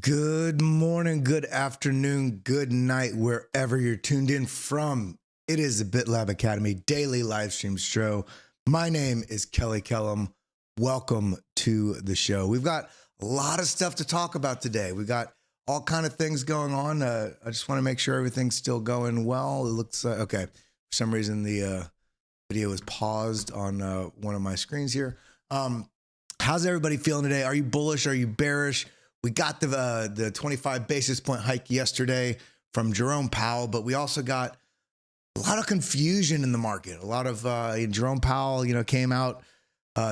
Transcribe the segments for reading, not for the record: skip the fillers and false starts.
Good morning, good afternoon, good night, wherever you're tuned in from. It is the BitLab Academy daily live stream show. My name is Kelly Kellum. Welcome to the show. We've got a lot of stuff to talk about today. We've got all kind of things going on. I just want to make sure everything's still going well. It looks okay. For some reason, the video is paused on one of my screens here. How's everybody feeling today? Are you bullish? Are you bearish? We got the 25 basis point hike yesterday from Jerome Powell, but we also got a lot of confusion in the market. A lot of Jerome Powell, came out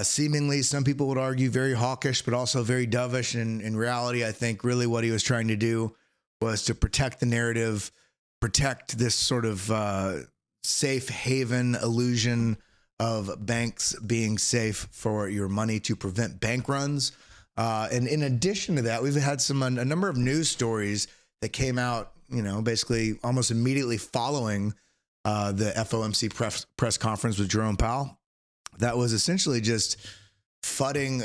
seemingly, some people would argue, very hawkish, but also very dovish. And in reality, I think really what he was trying to do was to protect the narrative, protect this sort of safe haven illusion of banks being safe for your money to prevent bank runs. And in addition to that, we've had a number of news stories that came out, basically almost immediately following the FOMC press conference with Jerome Powell. That was essentially just FUDing.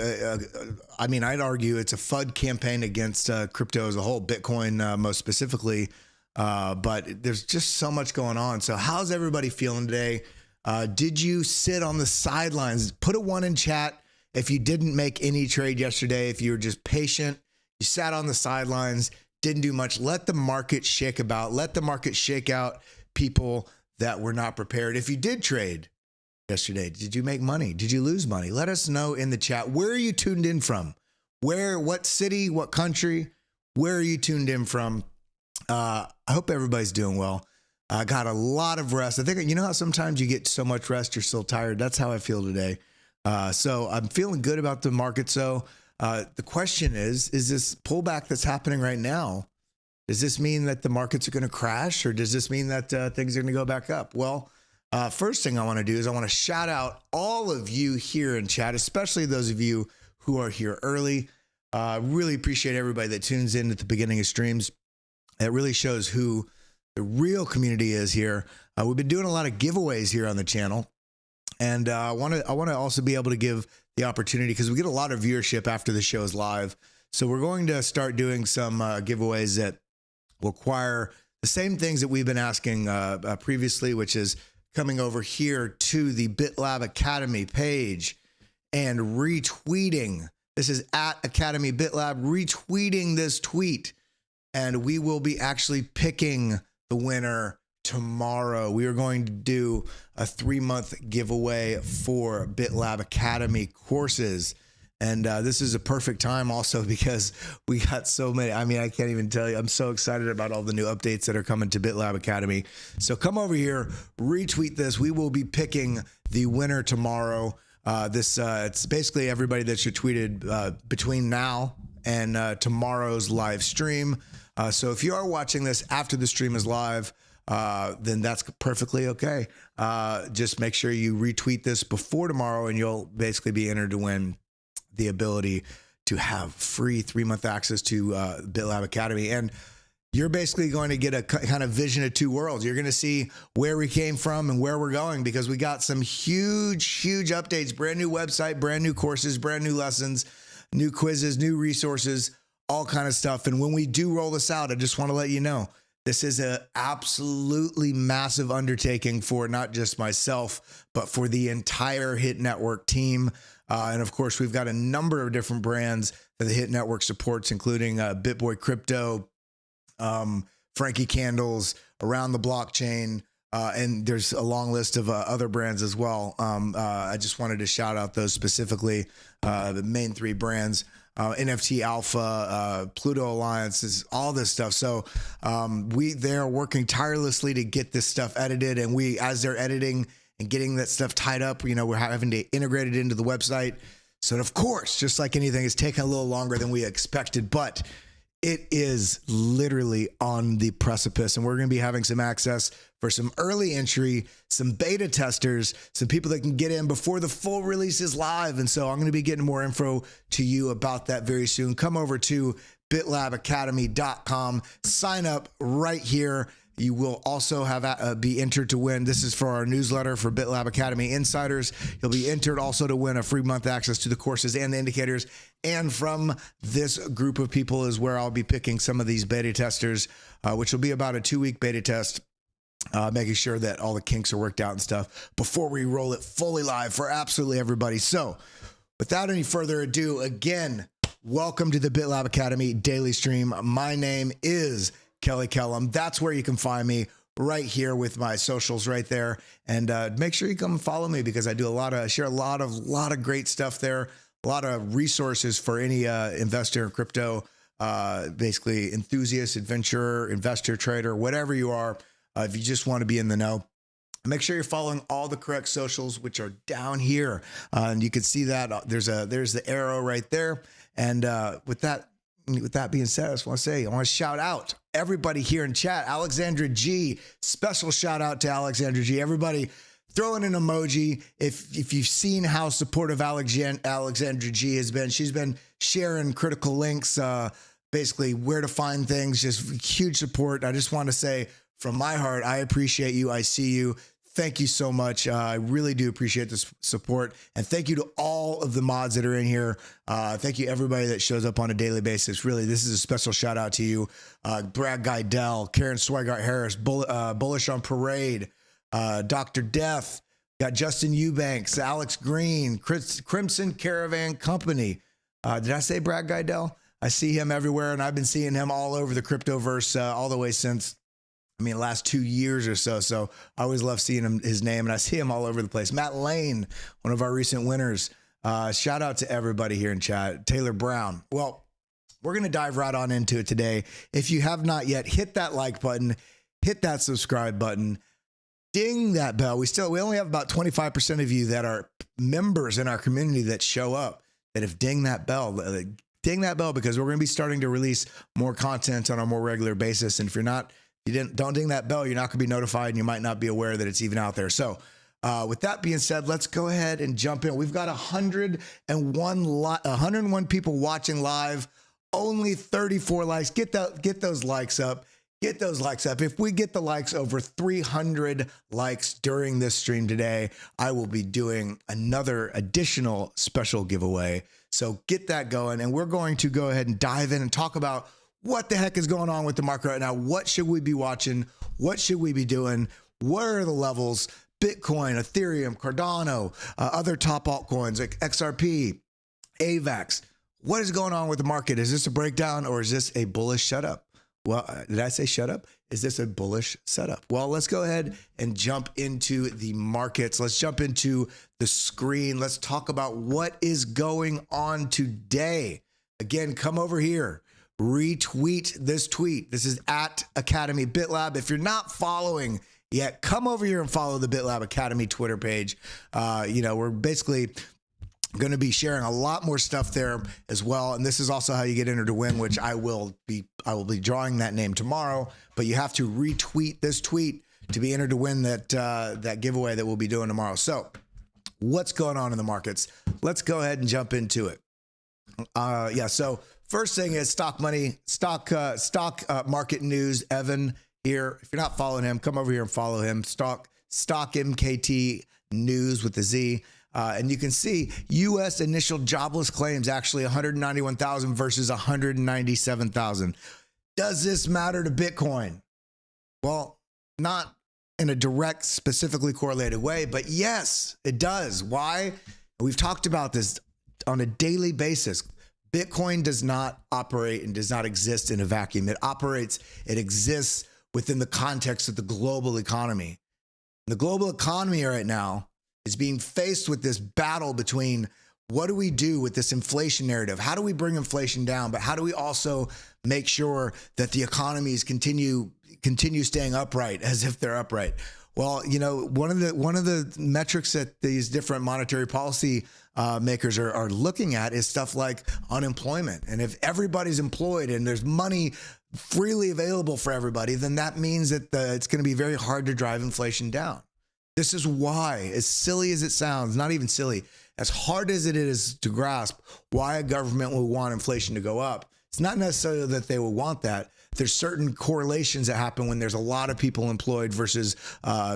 I'd argue it's a FUD campaign against crypto as a whole, Bitcoin most specifically. But there's just so much going on. So how's everybody feeling today? Did you sit on the sidelines? Put a 1 in chat. If you didn't make any trade yesterday, if you were just patient, you sat on the sidelines, didn't do much, let the market shake about, let the market shake out people that were not prepared. If you did trade yesterday, did you make money? Did you lose money? Let us know in the chat. Where are you tuned in from? What city, what country, where are you tuned in from? I hope everybody's doing well. I got a lot of rest. I think, how sometimes you get so much rest, you're still tired. That's how I feel today. So I'm feeling good about the market. So the question is this pullback that's happening right now, does this mean that the markets are going to crash, or does this mean that things are going to go back up? Well, first thing I want to do is I want to shout out all of you here in chat, especially those of you who are here early. Really appreciate everybody that tunes in at the beginning of streams. It really shows who the real community is here. We've been doing a lot of giveaways here on the channel. And I want to also be able to give the opportunity, because we get a lot of viewership after the show is live. So we're going to start doing some giveaways that require the same things that we've been asking previously, which is coming over here to the BitLab Academy page and retweeting. This is at Academy BitLab, retweeting this tweet. And we will be actually picking the winner tomorrow. We are going to do a 3-month giveaway for BitLab Academy courses. And this is a perfect time also because we got so many. I can't even tell you. I'm so excited about all the new updates that are coming to BitLab Academy. So come over here, retweet this. We will be picking the winner tomorrow. It's basically everybody that you tweeted between now and tomorrow's live stream. So if you are watching this after the stream is live, then that's perfectly okay. Just make sure you retweet this before tomorrow, and you'll basically be entered to win the ability to have free 3-month access to BitLab Academy. And you're basically going to get a kind of vision of two worlds. You're going to see where we came from and where we're going, because we got some huge updates, brand new website, brand new courses, brand new lessons, new quizzes, new resources, all kind of stuff. And when we do roll this out, I just want to let you know, this is an absolutely massive undertaking for not just myself, but for the entire Hit Network team. And of course, we've got a number of different brands that the Hit Network supports, including BitBoy Crypto, Frankie Candles, Around the Blockchain, and there's a long list of other brands as well. I just wanted to shout out those specifically, the main 3 brands. NFT Alpha, Pluto Alliance, all this stuff. So they're working tirelessly to get this stuff edited, and as they're editing and getting that stuff tied up, we're having to integrate it into the website. So of course, just like anything, it's taking a little longer than we expected, but it is literally on the precipice, and we're going to be having some access for some early entry, some beta testers, some people that can get in before the full release is live. And so I'm going to be getting more info to you about that very soon. Come over to bitlabacademy.com, sign up right here, You will also have be entered to win. This is for our newsletter for BitLab Academy Insiders. You'll be entered also to win a free month access to the courses and the indicators. And from this group of people is where I'll be picking some of these beta testers, which will be about a 2-week beta test, making sure that all the kinks are worked out and stuff before we roll it fully live for absolutely everybody. So without any further ado, again, welcome to the BitLab Academy daily stream. My name is Kelly Kellum. That's where you can find me, right here with my socials right there. And make sure you come and follow me, because I do share a lot of great stuff there, a lot of resources for any investor in crypto, basically enthusiast, adventurer, investor, trader, whatever you are. If you just want to be in the know, make sure you're following all the correct socials, which are down here. And you can see that there's the arrow right there. And with that being said, I just want to shout out everybody here in chat. Alexandra G, special shout out to Alexandra G. Everybody throw in an emoji if you've seen how supportive Alexandra G has been. She's been sharing critical links, basically where to find things, just huge support. I just want to say from my heart, I appreciate you. I see you. Thank you so much. I really do appreciate the support. And thank you to all of the mods that are in here. Thank you everybody that shows up on a daily basis. Really, this is a special shout out to you. Brad Guidell, Karen Swigart Harris, Bullish on Parade, Dr. Death, got Justin Eubanks, Alex Green, Crimson Caravan Company. Did I say Brad Guidell? I see him everywhere, and I've been seeing him all over the cryptoverse all the way since, last 2 years or so. So I always love seeing his name, and I see him all over the place. Matt Lane, one of our recent winners. Shout out to everybody here in chat. Taylor Brown. Well, we're going to dive right on into it today. If you have not yet, hit that like button, hit that subscribe button, ding that bell. We only have about 25% of you that are members in our community that show up, that have ding that bell, because we're going to be starting to release more content on a more regular basis. And if don't ding that bell, you're not going to be notified, and you might not be aware that it's even out there. So with that being said, let's go ahead and jump in. We've got 101 people watching live, only 34 likes. Get those likes up. Get those likes up. If we get the likes over 300 likes during this stream today, I will be doing another additional special giveaway. So get that going, and we're going to go ahead and dive in and talk about what the heck is going on with the market right now. What should we be watching? What should we be doing? Where are the levels? Bitcoin, Ethereum, Cardano, other top altcoins like XRP, AVAX. What is going on with the market? Is this a breakdown, or is this a bullish setup? Well, did I say shut up? Is this a bullish setup? Well, let's go ahead and jump into the markets. Let's jump into the screen. Let's talk about what is going on today. Again, come over here. Retweet this tweet. This is at Academy BitLab. If you're not following yet, come over here and follow the BitLab Academy Twitter page. We're basically going to be sharing a lot more stuff there as well. And this is also how you get entered to win, which I will be drawing that name tomorrow, but you have to retweet this tweet to be entered to win that giveaway that we'll be doing tomorrow. So what's going on in the markets? Let's go ahead and jump into it. So first thing is stock market news. Evan here. If you're not following him, come over here and follow him. Stock MKT news with the Z. And you can see U.S. initial jobless claims actually 191,000 versus 197,000. Does this matter to Bitcoin? Well, not in a direct, specifically correlated way, but yes, it does. Why? We've talked about this on a daily basis. Bitcoin does not operate and does not exist in a vacuum. It exists within the context of the global economy. The global economy right now is being faced with this battle between what do we do with this inflation narrative? How do we bring inflation down? But how do we also make sure that the economies continue staying upright as if they're upright? Well, one of the metrics that these different monetary policy makers are looking at is stuff like unemployment. And if everybody's employed and there's money freely available for everybody, then that means that it's going to be very hard to drive inflation down. This is why, as silly as it sounds, not even silly, as hard as it is to grasp why a government will want inflation to go up. It's not necessarily that they will want that. there's certain correlations that happen when there's a lot of people employed versus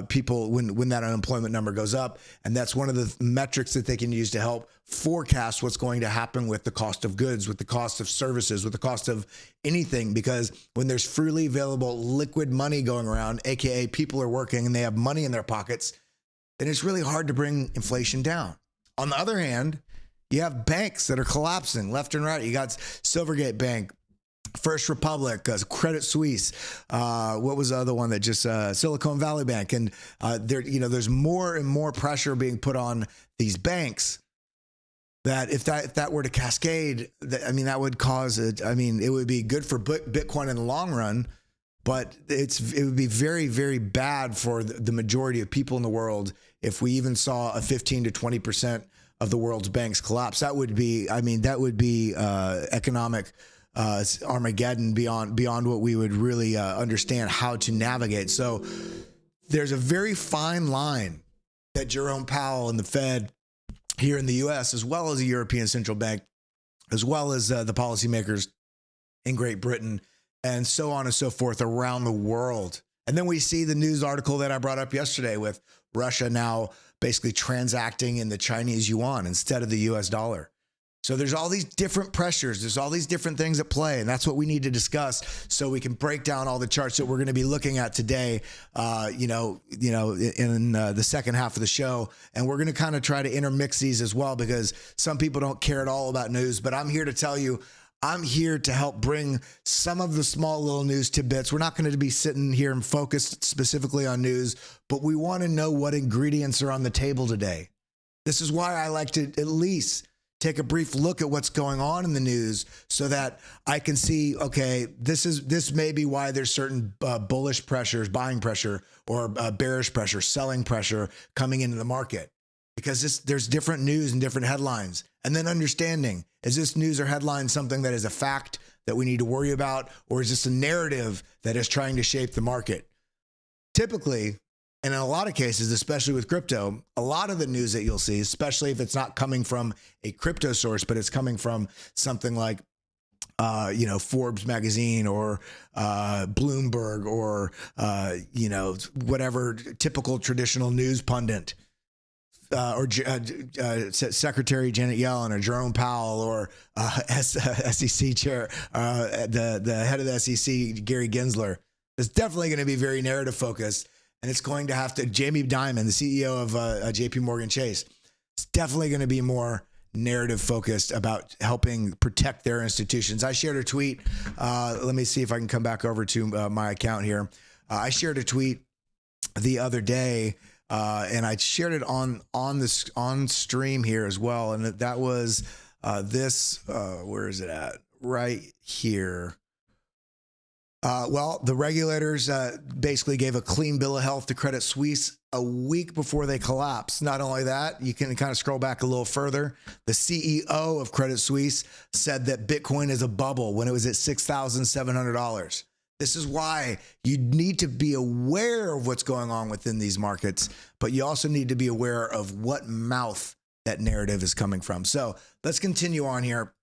people when that unemployment number goes up. And that's one of the metrics that they can use to help forecast what's going to happen with the cost of goods, with the cost of services, with the cost of anything. Because when there's freely available liquid money going around, AKA people are working and they have money in their pockets, then it's really hard to bring inflation down. On the other hand, you have banks that are collapsing left and right. You got Silvergate Bank, First Republic, Credit Suisse. What was the other one that just Silicon Valley Bank? And there's more and more pressure being put on these banks. That if that were to cascade, that would cause it. It would be good for Bitcoin in the long run, but it would be very, very bad for the majority of people in the world if we even saw a 15 to 20% of the world's banks collapse. That would be, economic Armageddon beyond what we would really understand how to navigate. So there's a very fine line that Jerome Powell and the Fed here in the US, as well as the European Central Bank, as well as the policymakers in Great Britain, and so on and so forth around the world. And then we see the news article that I brought up yesterday with Russia now basically transacting in the Chinese yuan instead of the US dollar. So there's all these different pressures. There's all these different things at play. And that's what we need to discuss so we can break down all the charts that we're going to be looking at today, in the second half of the show. And we're going to kind of try to intermix these as well, because some people don't care at all about news. But I'm here to tell you, I'm here to help bring some of the small little news tidbits. We're not going to be sitting here and focused specifically on news, but we want to know what ingredients are on the table today. This is why I like to at least take a brief look at what's going on in the news so that I can see, okay, this may be why there's certain bullish pressures, buying pressure, or bearish pressure, selling pressure coming into the market. Because there's different news and different headlines. And then understanding, is this news or headline something that is a fact that we need to worry about? Or is this a narrative that is trying to shape the market? Typically, and in a lot of cases, especially with crypto, a lot of the news that you'll see, especially if it's not coming from a crypto source, but it's coming from something like Forbes magazine or Bloomberg or, whatever typical traditional news pundit, or Secretary Janet Yellen or Jerome Powell or SEC chair, the head of the SEC, Gary Gensler. It's definitely going to be very narrative focused. And it's going to have to, Jamie Dimon, the CEO of JP Morgan Chase, it's definitely going to be more narrative focused about helping protect their institutions. I shared a tweet. Let me see if I can come back over to my account here. I shared a tweet the other day, and I shared it on stream here as well. And that was where is it at? Right here. The regulators basically gave a clean bill of health to Credit Suisse a week before they collapsed. Not only that, you can kind of scroll back a little further. The CEO of Credit Suisse said that Bitcoin is a bubble when it was at $6,700. This is why you need to be aware of what's going on within these markets, but you also need to be aware of what mouth that narrative is coming from. So let's continue on here.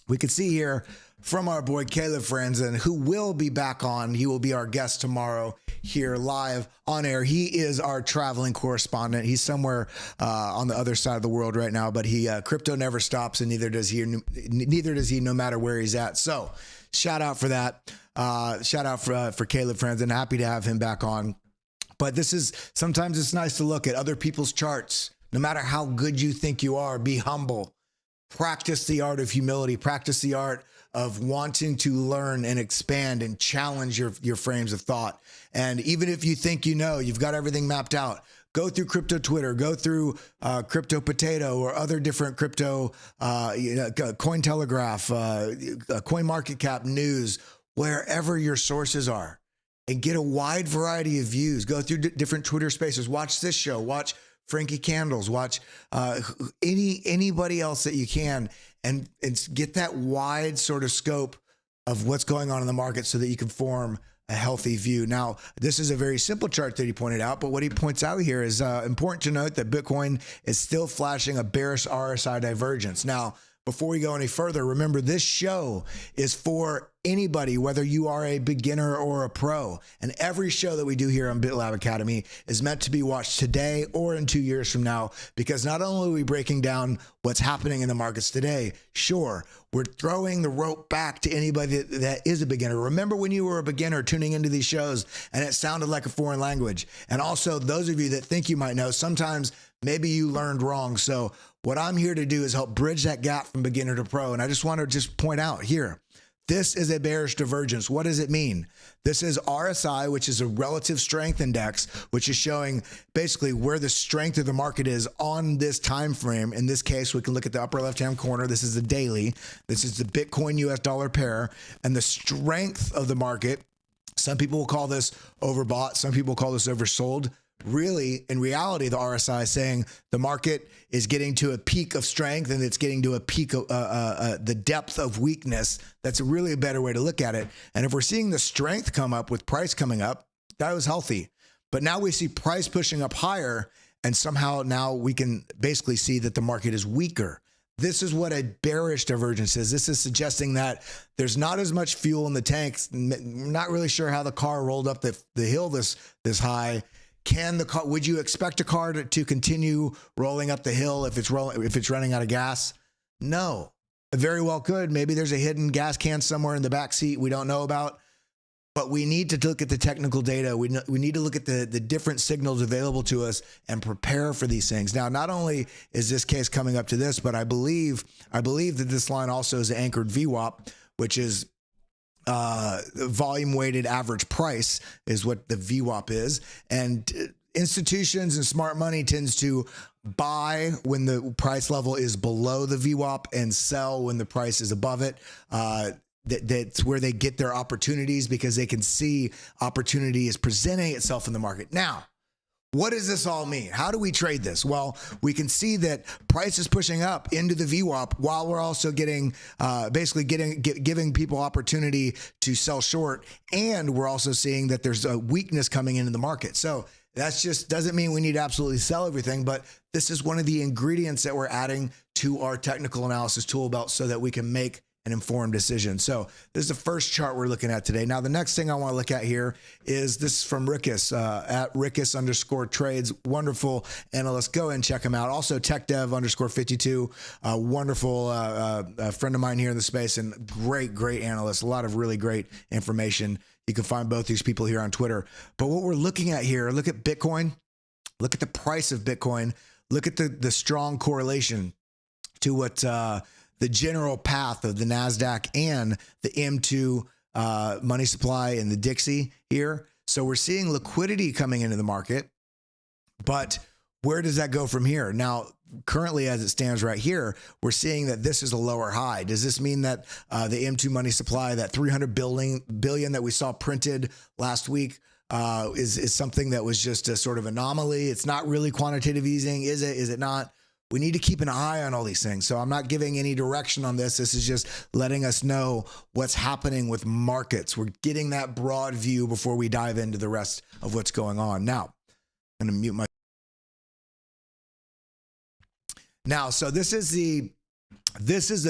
We can see here from our boy Caleb Franzen, who will be back on. He will be our guest tomorrow here live on air. He is our traveling correspondent. He's somewhere on the other side of the world right now, but crypto never stops, and neither does he no matter where he's at. So shout out for that. Shout out for Caleb Franzen. Happy to have him back on. But sometimes it's nice to look at other people's charts. No matter how good you think you are, be humble. Practice the art of humility. Practice the art of wanting to learn and expand and challenge your frames of thought. And even if you think you've got everything mapped out, go through crypto Twitter, go through Crypto Potato or other different crypto, Cointelegraph, CoinMarketCap news, wherever your sources are, and get a wide variety of views. Go through different Twitter spaces. Watch this show. Watch Frankie Candles, watch anybody else that you can, and get that wide sort of scope of what's going on in the market so that you can form a healthy view. Now, this is a very simple chart that he pointed out, but what he points out here is important to note that Bitcoin is still flashing a bearish RSI divergence. Now, before we go any further, remember this show is for anybody, whether you are a beginner or a pro. And every show that we do here on BitLab Academy is meant to be watched today or in 2 years from now, because not only are we breaking down what's happening in the markets today, sure, we're throwing the rope back to anybody that is a beginner. Remember when you were a beginner tuning into these shows and it sounded like a foreign language? And also those of you that think you might know, sometimes maybe you learned wrong. So what I'm here to do is help bridge that gap from beginner to pro. And I just want to point out here, this is a bearish divergence. What does it mean? This is RSI, which is a relative strength index, which is showing basically where the strength of the market is on this time frame. In this case, we can look at the upper left-hand corner. This is the daily. This is the Bitcoin US dollar pair, and the strength of the market. Some people will call this overbought. Some people call this oversold. Really, in reality, the RSI is saying the market is getting to a peak of strength and it's getting to a peak of the depth of weakness. That's really a better way to look at it. And if we're seeing the strength come up with price coming up, that was healthy. But now we see price pushing up higher, and somehow now we can basically see that the market is weaker. This is what a bearish divergence is. This is suggesting that there's not as much fuel in the tanks. Not really sure how the car rolled up the hill this high. Can the car? Would you expect a car to continue rolling up the hill if it's running out of gas? No, it very well could. Maybe there's a hidden gas can somewhere in the back seat we don't know about. But we need to look at the technical data. We need to look at the different signals available to us and prepare for these things. Now, not only is this case coming up to this, but I believe that this line also is anchored VWAP, which is volume weighted average price is what the VWAP is. And institutions and smart money tends to buy when the price level is below the VWAP and sell when the price is above it. That's where they get their opportunities, because they can see opportunity is presenting itself in the market. Now, what does this all mean? How do we trade this? Well, we can see that price is pushing up into the VWAP while we're also getting giving people opportunity to sell short, and we're also seeing that there's a weakness coming into the market. So that's just doesn't mean we need to absolutely sell everything, but this is one of the ingredients that we're adding to our technical analysis tool belt so that we can make an informed decision. So this is the first chart we're looking at today. Now, the next thing I want to look at here is this from Rickus at Rickus_trades. Wonderful analyst. Go and check him out. Also, TechDev_52, wonderful friend of mine here in the space, and great analyst. A lot of really great information. You can find both these people here on Twitter. But what we're looking at here, look at Bitcoin, look at the price of Bitcoin, look at the strong correlation to what the general path of the NASDAQ and the M2 money supply and the Dixie here. So we're seeing liquidity coming into the market, but where does that go from here? Now, currently as it stands right here, we're seeing that this is a lower high. Does this mean that the M2 money supply, that 300 billion that we saw printed last week, is something that was just a sort of anomaly? It's not really quantitative easing, is it? Is it not? We need to keep an eye on all these things. So I'm not giving any direction on this. This is just letting us know what's happening with markets. We're getting that broad view before we dive into the rest of what's going on. Now, I'm going to mute my. Now, so this is the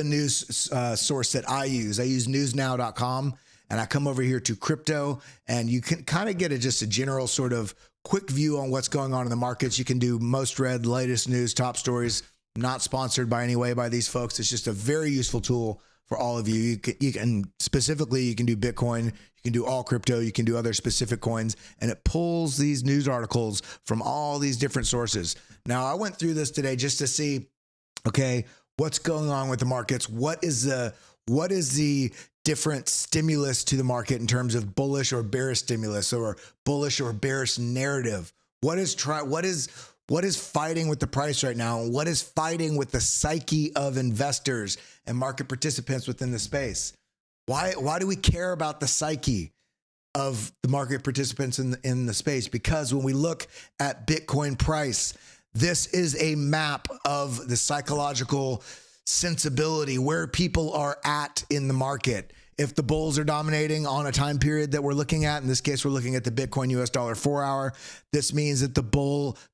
news source that I use. I use newsnow.com, and I come over here to crypto, and you can kind of get just a general sort of quick view on what's going on in the markets. You can do most read, latest news, top stories. Not sponsored by any way by these folks. It's just a very useful tool for all of you. You can specifically, you can do Bitcoin, you can do all crypto, you can do other specific coins, and it pulls these news articles from all these different sources. Now, I went through this today just to see, okay, what's going on with the markets? What is the different stimulus to the market in terms of bullish or bearish stimulus, or bullish or bearish narrative? What is fighting with the price right now? And what is fighting with the psyche of investors and market participants within the space? Why do we care about the psyche of the market participants in the space? Because when we look at Bitcoin price, this is a map of the psychological sensibility, where people are at in the market. if the bulls are dominating on a time period that we're looking at. In this case, we're looking at the Bitcoin US dollar 4 hour. This means that the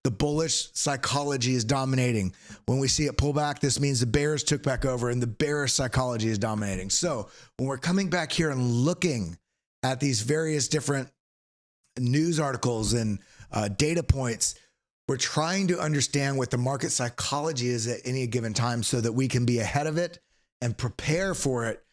bullish psychology is dominating. When we see it pull back, this means the bears took back over and the bearish psychology is dominating. So when we're coming back here and looking at these various different news articles and data points, we're trying to understand what the market psychology is at any given time so that we can be ahead of it and prepare for it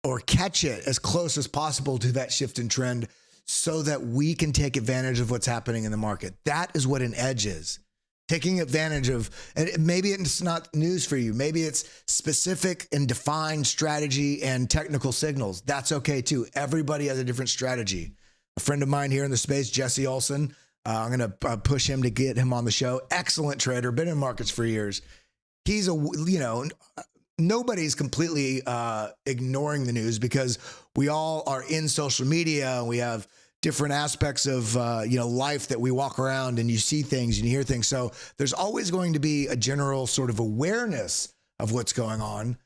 or catch it as close as possible to that shift in trend so that we can take advantage of what's happening in the market. That is what an edge is. Taking advantage of, and maybe it's not news for you. Maybe it's specific and defined strategy and technical signals. That's okay too. Everybody has a different strategy. A friend of mine here in the space, Jesse Olson, I'm going to push him to get him on the show. Excellent trader, been in markets for years. He's nobody's completely ignoring the news because we all are in social media. We have different aspects of life that we walk around and you see things and you hear things. So there's always going to be a general sort of awareness of what's going on.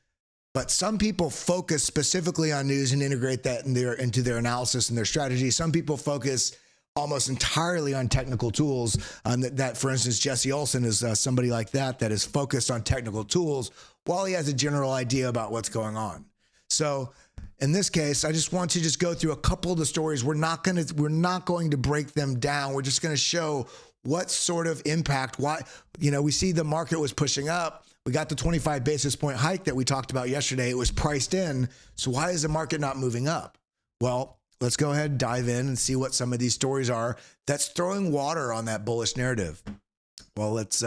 But some people focus specifically on news and integrate that into their analysis and their strategy. Some people focus almost entirely on technical tools. That, for instance, Jesse Olson is somebody like that is focused on technical tools while he has a general idea about what's going on. So in this case, I just want to go through a couple of the stories. We're not going to break them down. We're just going to show what sort of impact, why, we see the market was pushing up. We got the 25 basis point hike that we talked about yesterday. It was priced in. So why is the market not moving up? Well, let's go ahead and dive in and see what some of these stories are that's throwing water on that bullish narrative. Well, let's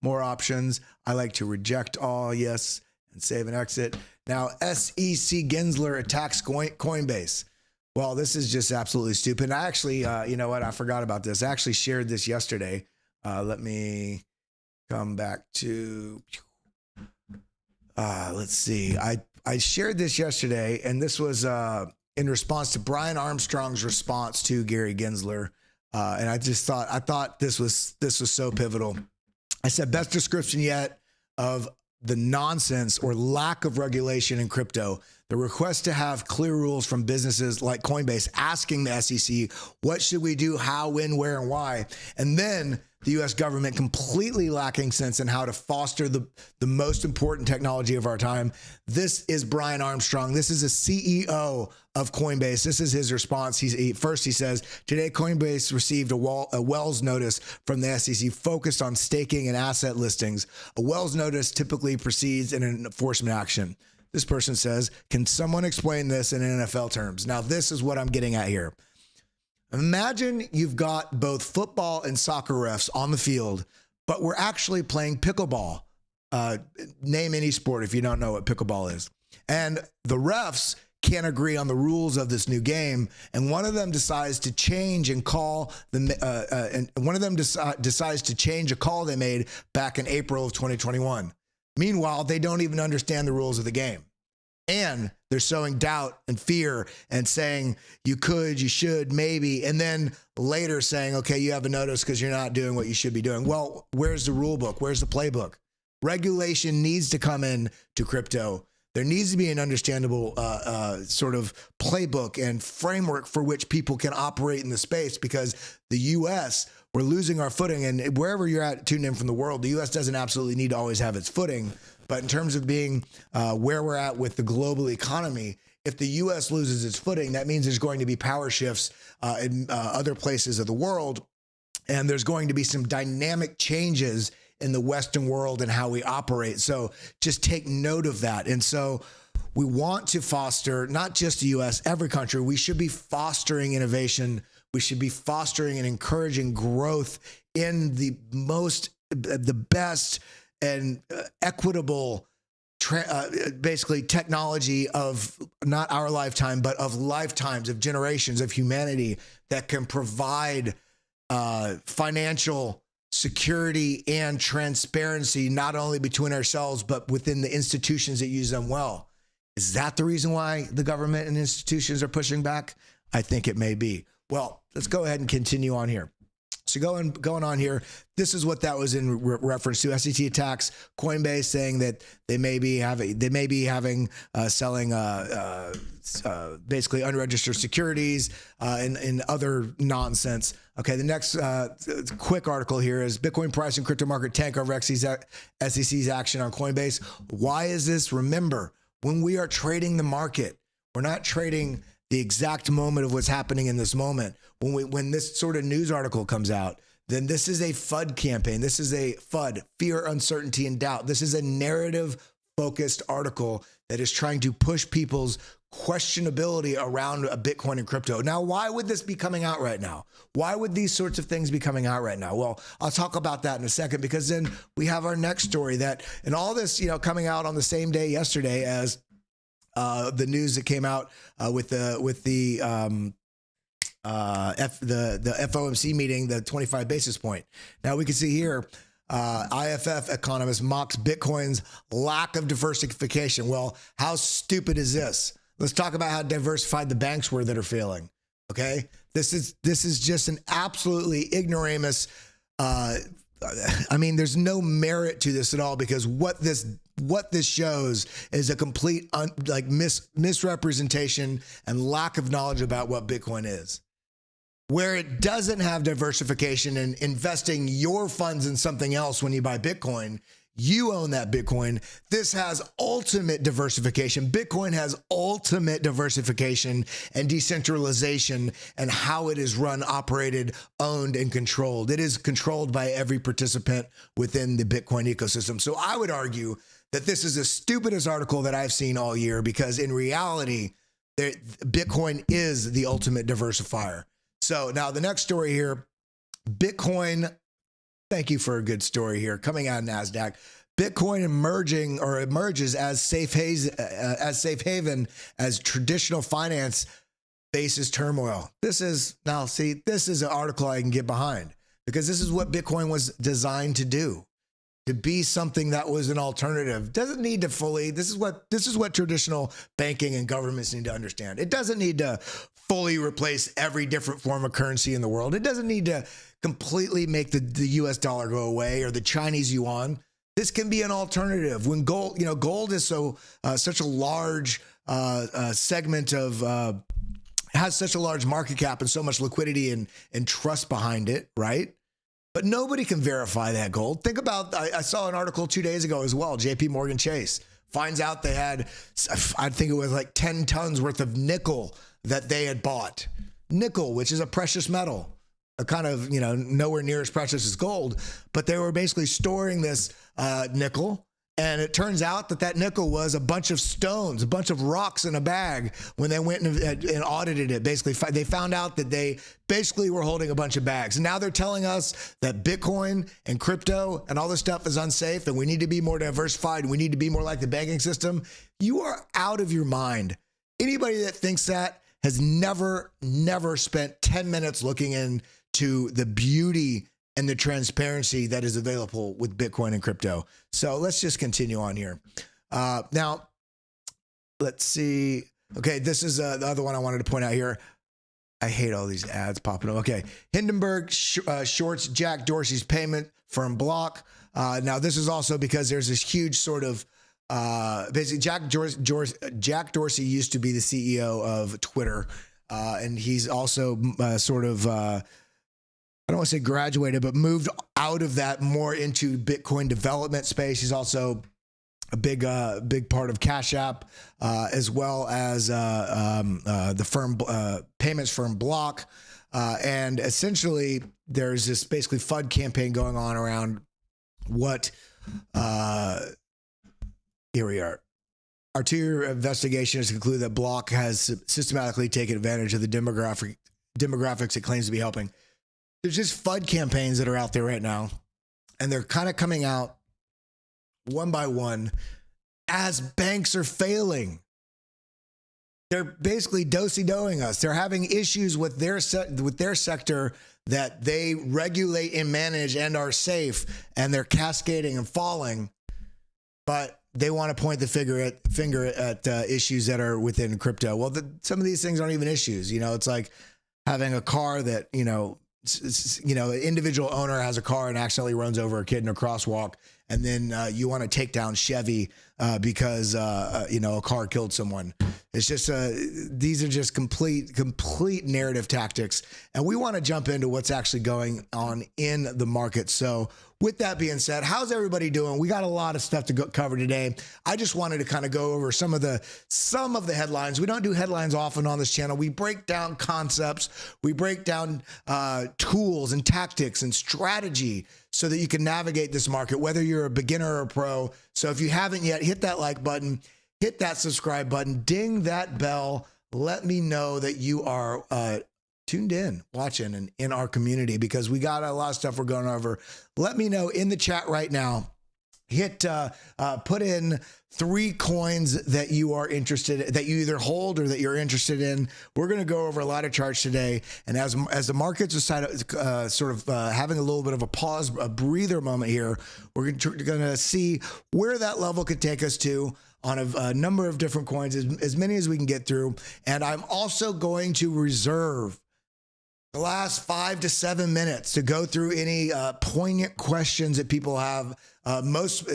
more options. I like to reject all, yes, and save and exit. Now, SEC Gensler attacks Coinbase. Well, this is just absolutely stupid. I actually, you know what? I forgot about this. I actually shared this yesterday. Let me come back to, let's see. I shared this yesterday, and this was in response to Brian Armstrong's response to Gary Gensler. And I thought this was so pivotal. I said, best description yet of the nonsense or lack of regulation in crypto. The request to have clear rules from businesses like Coinbase asking the SEC, what should we do, how, when, where, and why? And then the US government completely lacking sense in how to foster the most important technology of our time. This is Brian Armstrong. This is a CEO of Coinbase. This is his response. First he says, today Coinbase received a Wells notice from the SEC focused on staking and asset listings. A Wells notice typically precedes an enforcement action. This person says, can someone explain this in NFL terms? Now, this is what I'm getting at here. Imagine you've got both football and soccer refs on the field, but we're actually playing pickleball. Name any sport if you don't know what pickleball is. And the refs can't agree on the rules of this new game, and one of them decides to change and call decides to change a call they made back in April of 2021. Meanwhile, they don't even understand the rules of the game. And they're sowing doubt and fear and saying, you could, you should, maybe. And then later saying, okay, you have a notice because you're not doing what you should be doing. Well, where's the rule book? Where's the playbook? Regulation needs to come in to crypto. There needs to be an understandable sort of playbook and framework for which people can operate in the space, because the U.S., we're losing our footing. And wherever you're at, tuned in from the world, the U.S. doesn't absolutely need to always have its footing. But in terms of being where we're at with the global economy, if the U.S. loses its footing, that means there's going to be power shifts in other places of the world. And there's going to be some dynamic changes in the Western world and how we operate. So just take note of that. And so we want to foster, not just the U.S., every country, we should be fostering innovation. We should be fostering and encouraging growth in the best and equitable, basically technology of not our lifetime, but of lifetimes, of generations of humanity that can provide financial security and transparency, not only between ourselves, but within the institutions that use them well. Is that the reason why the government and institutions are pushing back? I think it may be. Well, let's go ahead and continue on here. So going on here, this is what that was in reference to. SEC attacks Coinbase, saying that they may be selling basically unregistered securities and other nonsense. Okay, the next quick article here is Bitcoin price and crypto market tank over SEC's action on Coinbase. Why is this? Remember, when we are trading the market, we're not trading the exact moment of what's happening in this moment. When this sort of news article comes out, then this is a FUD campaign. This is a FUD, fear, uncertainty, and doubt. This is a narrative-focused article that is trying to push people's questionability around a Bitcoin and crypto. Now, why would this be coming out right now? Why would these sorts of things be coming out right now? Well, I'll talk about that in a second, because then we have our next story that, and all this, coming out on the same day yesterday as the news that came out with the FOMC meeting, the 25 basis point. Now we can see here, IFF economist mocks Bitcoin's lack of diversification. Well, how stupid is this? Let's talk about how diversified the banks were that are failing. Okay, this is just an absolutely ignoramus. There's no merit to this at all, because what this shows is a complete misrepresentation and lack of knowledge about what Bitcoin is. Where it doesn't have diversification and investing your funds in something else when you buy Bitcoin, you own that Bitcoin. This has ultimate diversification. Bitcoin has ultimate diversification and decentralization, and how it is run, operated, owned, and controlled. It is controlled by every participant within the Bitcoin ecosystem. So I would argue that this is the stupidest article that I've seen all year, because in reality, Bitcoin is the ultimate diversifier. So now the next story here, Bitcoin. Thank you for a good story here coming out of NASDAQ. Bitcoin emerges as safe haven as traditional finance faces turmoil. This is an article I can get behind, because this is what Bitcoin was designed to do, to be something that was an alternative. Doesn't need to fully. This is what traditional banking and governments need to understand. It doesn't need to fully replace every different form of currency in the world. It doesn't need to completely make the US dollar go away, or the Chinese yuan. This can be an alternative. When gold is such a large segment of, has such a large market cap and so much liquidity and trust behind it, right? But nobody can verify that gold. Think about, I saw an article 2 days ago as well, JP Morgan Chase finds out they had, I think it was like 10 tons worth of nickel that they had bought. Nickel, which is a precious metal, a kind of, nowhere near as precious as gold, but they were basically storing this nickel. And it turns out that nickel was a bunch of stones, a bunch of rocks in a bag. When they went and audited it, basically, they found out that they basically were holding a bunch of bags. And now they're telling us that Bitcoin and crypto and all this stuff is unsafe, and we need to be more diversified, and we need to be more like the banking system. You are out of your mind. Anybody that thinks that has never spent 10 minutes looking into the beauty and the transparency that is available with Bitcoin and crypto. So let's just continue on here. Now, let's see. Okay, this is the other one I wanted to point out here. I hate all these ads popping up. Okay, Hindenburg shorts Jack Dorsey's payment firm Block. Now, this is also because there's this huge sort of, basically Jack Dorsey used to be the CEO of Twitter, and he's also I don't want to say graduated, but moved out of that more into Bitcoin development space. He's also a big part of Cash App, as well as the firm payments firm Block. And essentially, there's this basically FUD campaign going on around what. Here we are. Our two-year investigation has concluded that Block has systematically taken advantage of the demographics it claims to be helping. There's just FUD campaigns that are out there right now, and they're kind of coming out one by one as banks are failing. They're basically do-si-doing us. They're having issues with their sector that they regulate and manage and are safe, and they're cascading and falling, but they want to point the finger at issues that are within crypto. Well, some of these things aren't even issues. It's like having a car that, you know, an individual owner has a car and accidentally runs over a kid in a crosswalk, and then you want to take down Chevy because you know, a car killed someone. It's just these are just complete narrative tactics, and we want to jump into what's actually going on in the market. So with that being said, how's everybody doing? We got a lot of stuff to cover today. I just wanted to kind of go over some of the headlines. We don't do headlines often on this channel. We break down concepts, we break down tools and tactics and strategy so that you can navigate this market, whether you're a beginner or a pro. So if you haven't yet, hit that like button, hit that subscribe button, ding that bell. Let me know that you are tuned in, watching, and in our community, because we got a lot of stuff we're going over. Let me know in the chat right now. Hit put in 3 coins that you are interested in, that you either hold or that you're interested in. We're going to go over a lot of charts today, and as the markets are sort of having a little bit of a pause, a breather moment here, we're going to see where that level could take us to on a number of different coins, as many as we can get through. And I'm also going to reserve the last 5 to 7 minutes to go through any poignant questions that people have. Most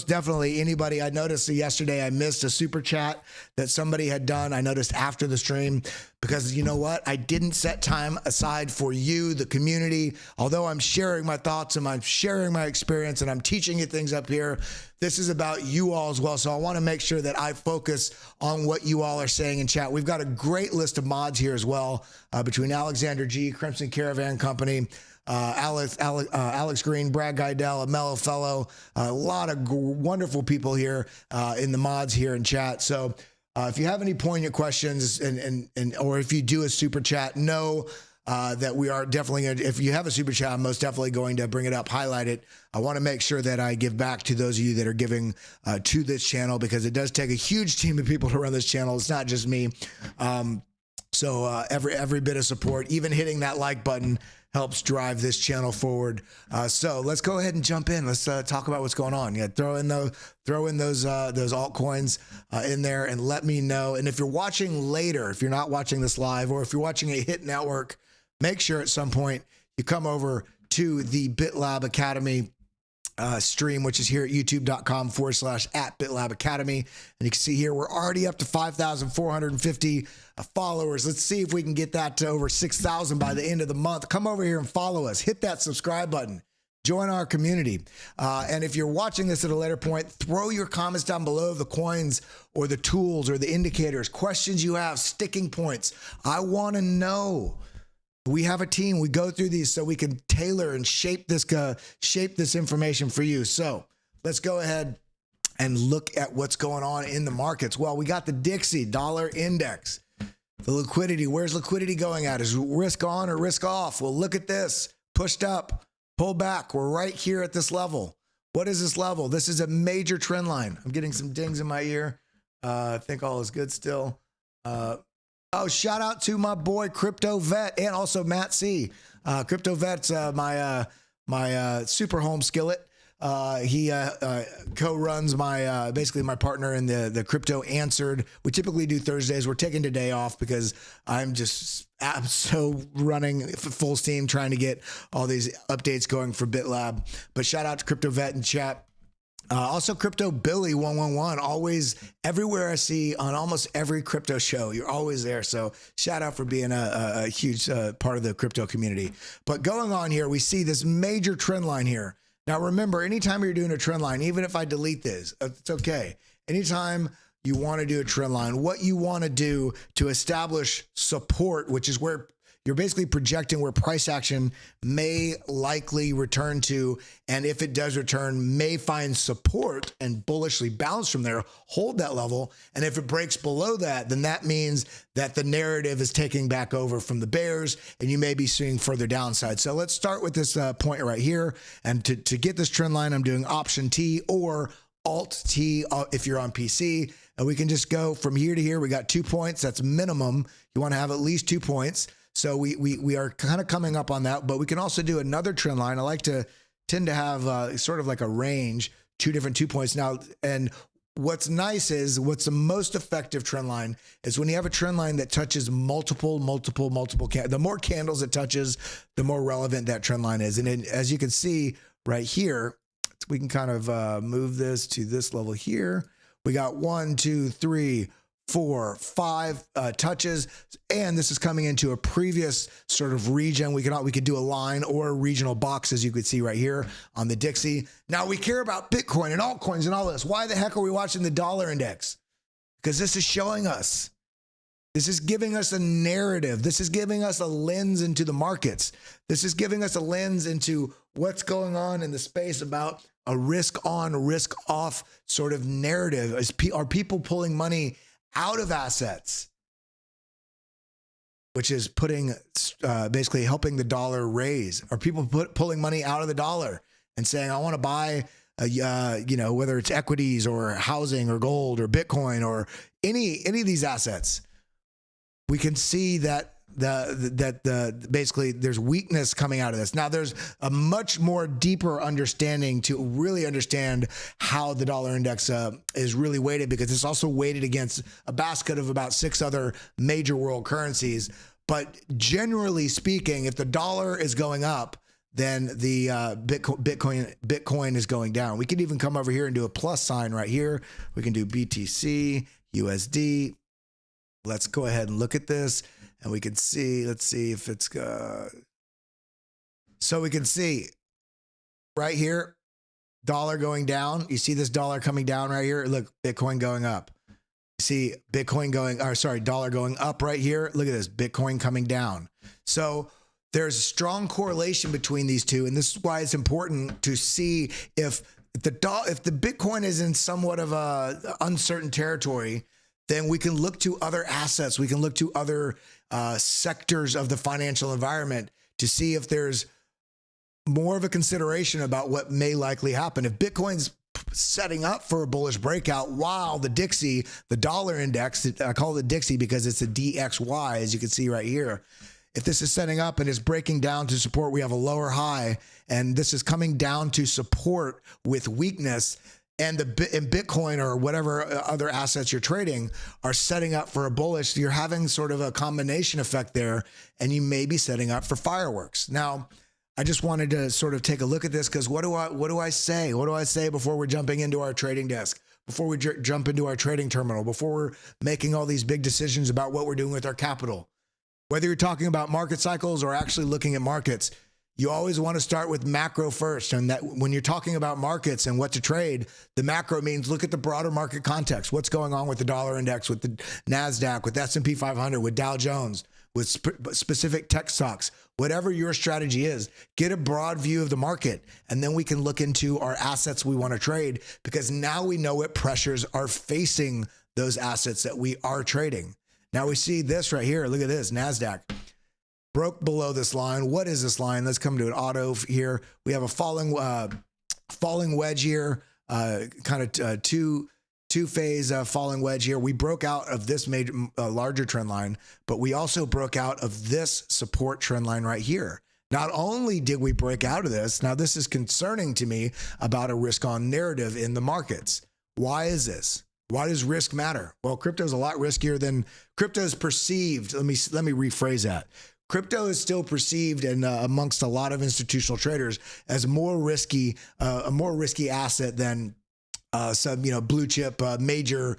definitely anybody. I noticed yesterday I missed a super chat that somebody had done. I noticed after the stream, because you know what? I didn't set time aside for you, the community. Although I'm sharing my thoughts and I'm sharing my experience and I'm teaching you things up here, this is about you all as well. So I want to make sure that I focus on what you all are saying in chat. We've got a great list of mods here as well, between Alexander G, Crimson Caravan Company, Alex Green, Brad Guidell, a Mellow Fellow, a lot of wonderful people here in the mods here in chat. So if you have any poignant questions or if you do a super chat, know that we are definitely going to, if you have a super chat, I'm most definitely going to bring it up, highlight it. I want to make sure that I give back to those of you that are giving to this channel, because it does take a huge team of people to run this channel. It's not just me. So every bit of support, even hitting that like button, helps drive this channel forward. So let's go ahead and jump in. Let's talk about what's going on. Yeah, throw in those altcoins in there and let me know. And if you're watching later, if you're not watching this live, or if you're watching a hit network, make sure at some point you come over to the BitLab Academy stream, which is here at youtube.com/@BitLab Academy. And you can see here, we're already up to 5,450 followers. Let's see if we can get that to over 6,000 by the end of the month. Come over here and follow us. Hit that subscribe button. Join our community. And if you're watching this at a later point, throw your comments down below of the coins or the tools or the indicators, questions you have, sticking points. I want to know. We have a team. We go through these so we can tailor and shape this information for you. So let's go ahead and look at what's going on in the markets. Well, we got the Dixie dollar index, the liquidity. Where's liquidity going at? Is risk on or risk off? Well, look at this. Pushed up, pull back. We're right here at this level. What is this level? This is a major trend line. I'm getting some dings in my ear. I think all is good still. Oh, shout out to my boy Crypto Vet and also Matt C. Crypto Vet's my super home skillet. He co-runs my basically my partner in the Crypto Answered. We typically do Thursdays. We're taking today off because I'm so running full steam trying to get all these updates going for BitLab. But shout out to Crypto Vet in chat. Also, Crypto Billy 111, always everywhere I see on almost every crypto show. You're always there. So shout out for being a huge part of the crypto community. But going on here, we see this major trend line here. Now, remember, anytime you're doing a trend line, even if I delete this, it's okay. Anytime you want to do a trend line, what you want to do to establish support, which is where you're basically projecting where price action may likely return to, and if it does return, may find support and bullishly bounce from there, hold that level. And if it breaks below that, then that means that the narrative is taking back over from the bears, and you may be seeing further downside. So let's start with this point right here. And to get this trend line, I'm doing Option T or Alt T if you're on PC. And we can just go from here to here. We got 2 points. That's minimum. You want to have at least 2 points. So we are kind of coming up on that, but we can also do another trend line. I like to tend to have sort of like a range, 2 different 2 points now. And what's nice is what's the most effective trend line is when you have a trend line that touches multiple the more candles it touches, the more relevant that trend line is. And as you can see right here, we can kind of move this to this level here. We got 1, 2, 3, 4, 5 touches, and this is coming into a previous sort of region. We could do a line or a regional box, as you could see right here on the Dixie. Now we care about Bitcoin and altcoins and all this. Why the heck are we watching the dollar index? Because this is showing us. This is giving us a narrative. This is giving us a lens into the markets. This is giving us a lens into what's going on in the space about a risk on, risk off sort of narrative. Are people pulling money out of assets, which is putting basically helping the dollar raise? Are people pulling money out of the dollar and saying, I want to buy whether it's equities or housing or gold or Bitcoin or any of these assets? We can see that basically there's weakness coming out of this. Now there's a much more deeper understanding to really understand how the dollar index is really weighted, because it's also weighted against a basket of about 6 other major world currencies. But generally speaking, if the dollar is going up, then the Bitcoin is going down. We could even come over here and do a plus sign right here. We can do BTC, USD. Let's go ahead and look at this. And we can see, let's see if it's, so we can see right here, dollar going down. You see this dollar coming down right here. Look, Bitcoin going up. You see Bitcoin dollar going up right here. Look at this, Bitcoin coming down. So there's a strong correlation between these two. And this is why it's important to see if the Bitcoin is in somewhat of a uncertain territory, then we can look to other assets. We can look to other sectors of the financial environment to see if there's more of a consideration about what may likely happen. If Bitcoin's setting up for a bullish breakout, while the Dixie, the dollar index, I call it Dixie because it's a DXY, as you can see right here. If this is setting up and is breaking down to support, we have a lower high, and this is coming down to support with weakness, and Bitcoin or whatever other assets you're trading are setting up for a bullish, you're having sort of a combination effect there, and you may be setting up for fireworks. Now, I just wanted to sort of take a look at this, because what do I say? What do I say before we're jumping into our trading desk, before we jump into our trading terminal, before we're making all these big decisions about what we're doing with our capital? Whether you're talking about market cycles or actually looking at markets, you always want to start with macro first. And that when you're talking about markets and what to trade, the macro means look at the broader market context. What's going on with the dollar index, with the NASDAQ, with S&P 500, with Dow Jones, with specific tech stocks, whatever your strategy is, get a broad view of the market. And then we can look into our assets we want to trade, because now we know what pressures are facing those assets that we are trading. Now we see this right here. Look at this, NASDAQ. Broke below this line. What is this line? Let's come to an auto here. We have a falling wedge here, kind of two-phase falling wedge here. We broke out of this major, larger trend line, but we also broke out of this support trend line right here. Not only did we break out of this, now this is concerning to me about a risk-on narrative in the markets. Why is this? Why does risk matter? Well, crypto is a lot riskier than crypto is perceived. Let me rephrase that. Crypto is still perceived and amongst a lot of institutional traders as a more risky asset than some blue chip major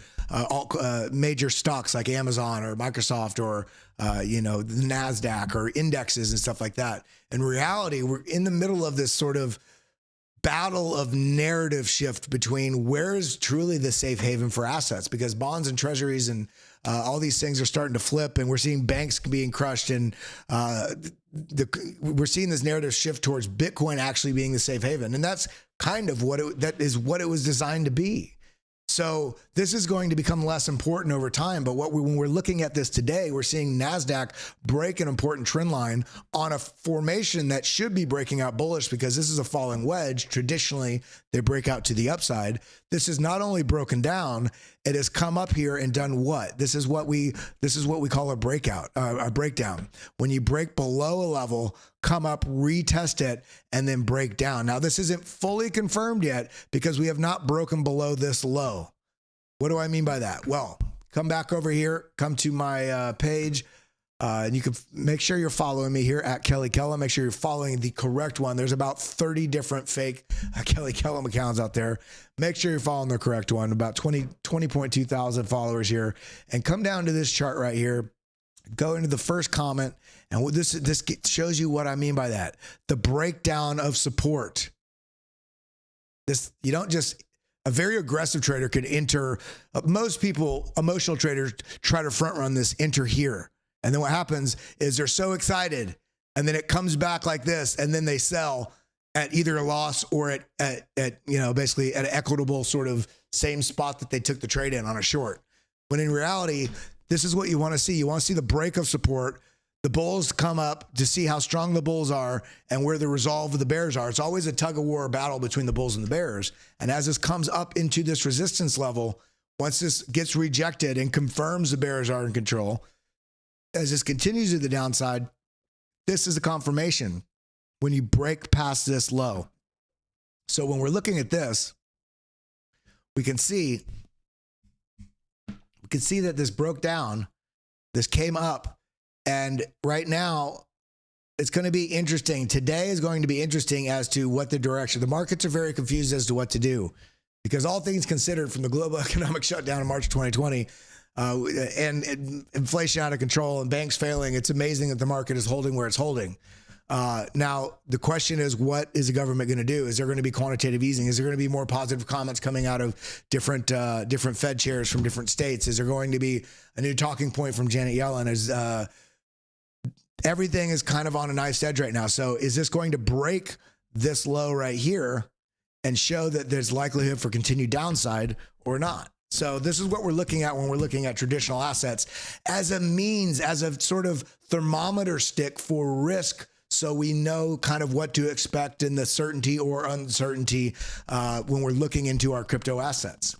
stocks like Amazon or Microsoft or the NASDAQ or indexes and stuff like that. In reality, we're in the middle of this sort of battle of narrative shift between where is truly the safe haven for assets, because bonds and treasuries and all these things are starting to flip, and we're seeing banks being crushed, and we're seeing this narrative shift towards Bitcoin actually being the safe haven, and that's kind of what it was designed to be. So this is going to become less important over time. But when we're looking at this today, we're seeing NASDAQ break an important trend line on a formation that should be breaking out bullish, because this is a falling wedge. Traditionally, they break out to the upside. This is not only broken down, it has come up here and done what? This is what we call a breakout, a breakdown. When you break below a level, come up, retest it, and then break down. Now, this isn't fully confirmed yet because we have not broken below this low. What do I mean by that? Well, come back over here, come to my page, and you can make sure you're following me here at Kelly Kellum. Make sure you're following the correct one. There's about 30 different fake Kelly Kellum accounts out there. Make sure you're following the correct one. About 20.2 thousand followers here. And come down to this chart right here. Go into the first comment, and this shows you what I mean by that. The breakdown of support. You don't just, a very aggressive trader could enter, most people, emotional traders try to front run this, enter here. And then what happens is they're so excited, and then it comes back like this, and then they sell at either a loss or at basically at an equitable sort of same spot that they took the trade in on a short. When in reality, this is what you want to see. You want to see the break of support, the bulls come up to see how strong the bulls are and where the resolve of the bears are. It's always a tug of war battle between the bulls and the bears. And as this comes up into this resistance level, once this gets rejected and confirms the bears are in control, as this continues to the downside, this is a confirmation when you break past this low. So when we're looking at this, we can see that this broke down, this came up, and right now it's going to be interesting. Today is going to be interesting as to what the direction. The markets are very confused as to what to do, because all things considered, from the global economic shutdown in March 2020, and inflation out of control and banks failing, it's amazing that the market is holding where it's holding. Now, the question is, what is the government going to do? Is there going to be quantitative easing? Is there going to be more positive comments coming out of different Fed chairs from different states? Is there going to be a new talking point from Janet Yellen? Everything is kind of on a knife's edge right now. So is this going to break this low right here and show that there's likelihood for continued downside or not? So this is what we're looking at when we're looking at traditional assets as a means, as a sort of thermometer stick for risk, so we know kind of what to expect in the certainty or uncertainty when we're looking into our crypto assets.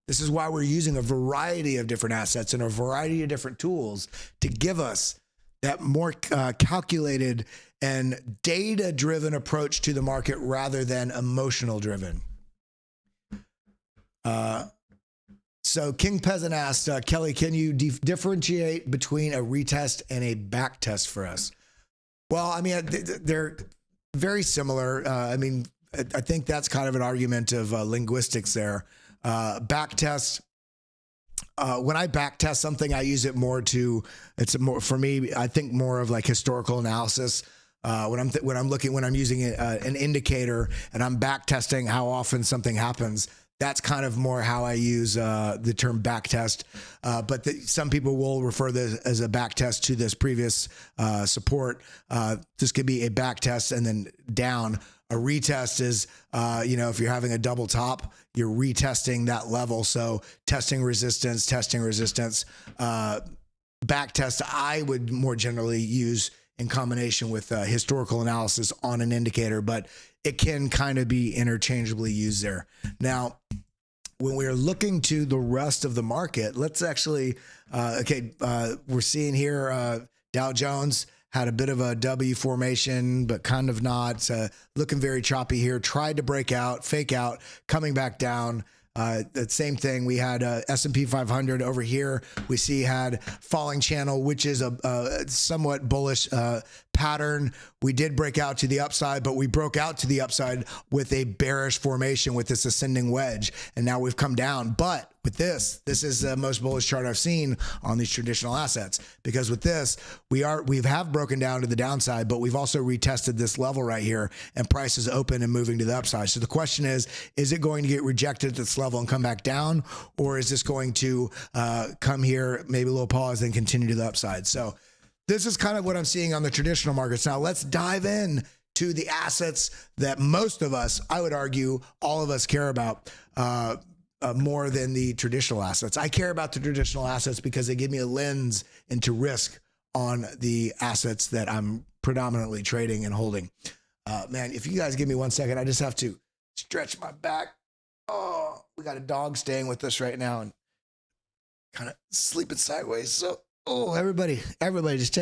This is why we're using a variety of different assets and a variety of different tools to give us that more calculated and data-driven approach to the market rather than emotional-driven. So King Peasant asked, Kelly, can you differentiate between a retest and a back test for us? Well, I mean, they're very similar. I mean, I think that's kind of an argument of linguistics there. Back test, when I back test something, I use it more to, it's more, for me, I think more of like historical analysis. When I'm using an indicator and I'm back testing how often something happens, that's kind of more how I use the term back test. But some people will refer this as a back test to this previous support. This could be a back test and then down. A retest is, if you're having a double top, you're retesting that level. So testing resistance. Back test, I would more generally use in combination with historical analysis on an indicator, but it can kind of be interchangeably used there. Now, when we're looking to the rest of the market, let's actually, we're seeing here Dow Jones had a bit of a W formation, but kind of not. Looking very choppy here. Tried to break out, fake out, coming back down. The same thing. We had S&P 500 over here. We see had falling channel, which is a somewhat bullish pattern. We did break out to the upside, but we broke out to the upside with a bearish formation with this ascending wedge. And now we've come down. But with this is the most bullish chart I've seen on these traditional assets, because with this, we have broken down to the downside, but we've also retested this level right here, and price is open and moving to the upside. So the question is it going to get rejected at this level and come back down, or is this going to come here, maybe a little pause, then continue to the upside? So this is kind of what I'm seeing on the traditional markets. Now let's dive in to the assets that most of us, I would argue, all of us care about more than the traditional assets. I care about the traditional assets because they give me a lens into risk on the assets that I'm predominantly trading and holding. Man, if you guys give me 1 second, I just have to stretch my back. Oh, we got a dog staying with us right now and kind of sleeping sideways. So, everybody just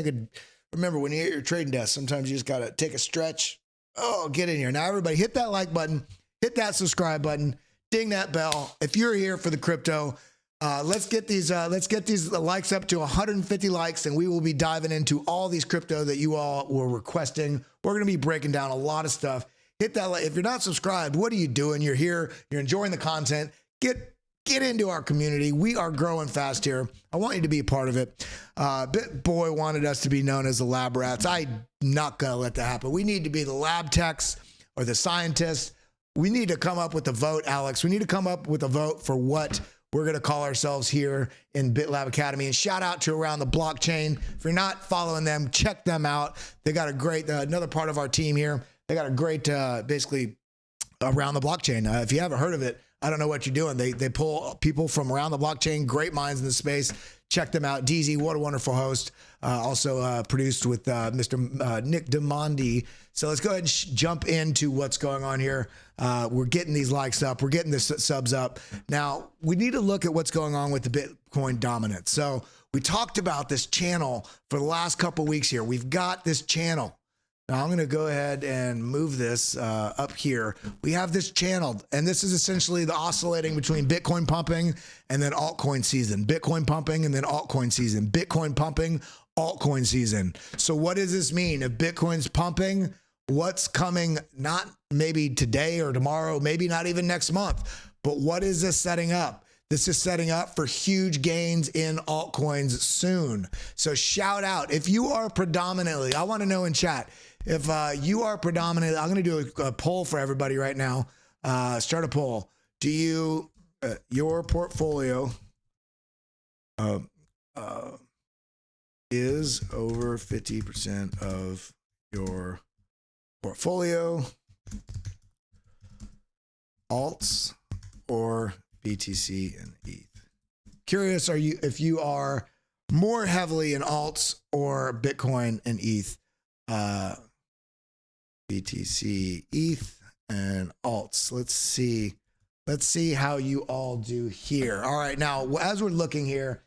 remember, when you're at your trading desk, sometimes you just got to take a stretch. Oh, get in here. Now, everybody, hit that like button, hit that subscribe button, ding that bell. If you're here for the crypto, Let's get these likes up to 150 likes, and we will be diving into all these crypto that you all were requesting. We're going to be breaking down a lot of stuff. Hit that like. If you're not subscribed, what are you doing? You're here. You're enjoying the content. Get into our community. We are growing fast here. I want you to be a part of it. BitBoy wanted us to be known as the lab rats. I'm not going to let that happen. We need to be the lab techs or the scientists. We need to come up with a vote, Alex. We need to come up with a vote for what we're going to call ourselves here in BitLab Academy. And shout out to Around the Blockchain. If you're not following them, check them out. They got a great, another part of our team here. They got a great, basically, Around the Blockchain. If you haven't heard of it, I don't know what you're doing. They pull people from around the blockchain, great minds in the space. Check them out. DZ, what a wonderful host. Also produced with Mr. Nick Demondi. So let's go ahead and jump into what's going on here. We're getting these likes up. We're getting the subs up. Now, we need to look at what's going on with the Bitcoin dominance. So we talked about this channel for the last couple of weeks here. We've got this channel. Now I'm going to go ahead and move this up here. We have this channel, and this is essentially the oscillating between Bitcoin pumping and then altcoin season. Bitcoin pumping and then altcoin season. Bitcoin pumping, altcoin season. So what does this mean? If Bitcoin's pumping, what's coming, not maybe today or tomorrow, maybe not even next month, but what is this setting up? This is setting up for huge gains in altcoins soon. So shout out. If you are predominantly, I want to know in chat, if you are predominantly, I'm going to do a poll for everybody right now. Start a poll. Do you, your portfolio is over 50% of your portfolio alts or BTC and ETH? Curious, if you are more heavily in alts or Bitcoin and ETH? BTC, ETH, and alts. Let's see how you all do here. All right, now as we're looking here,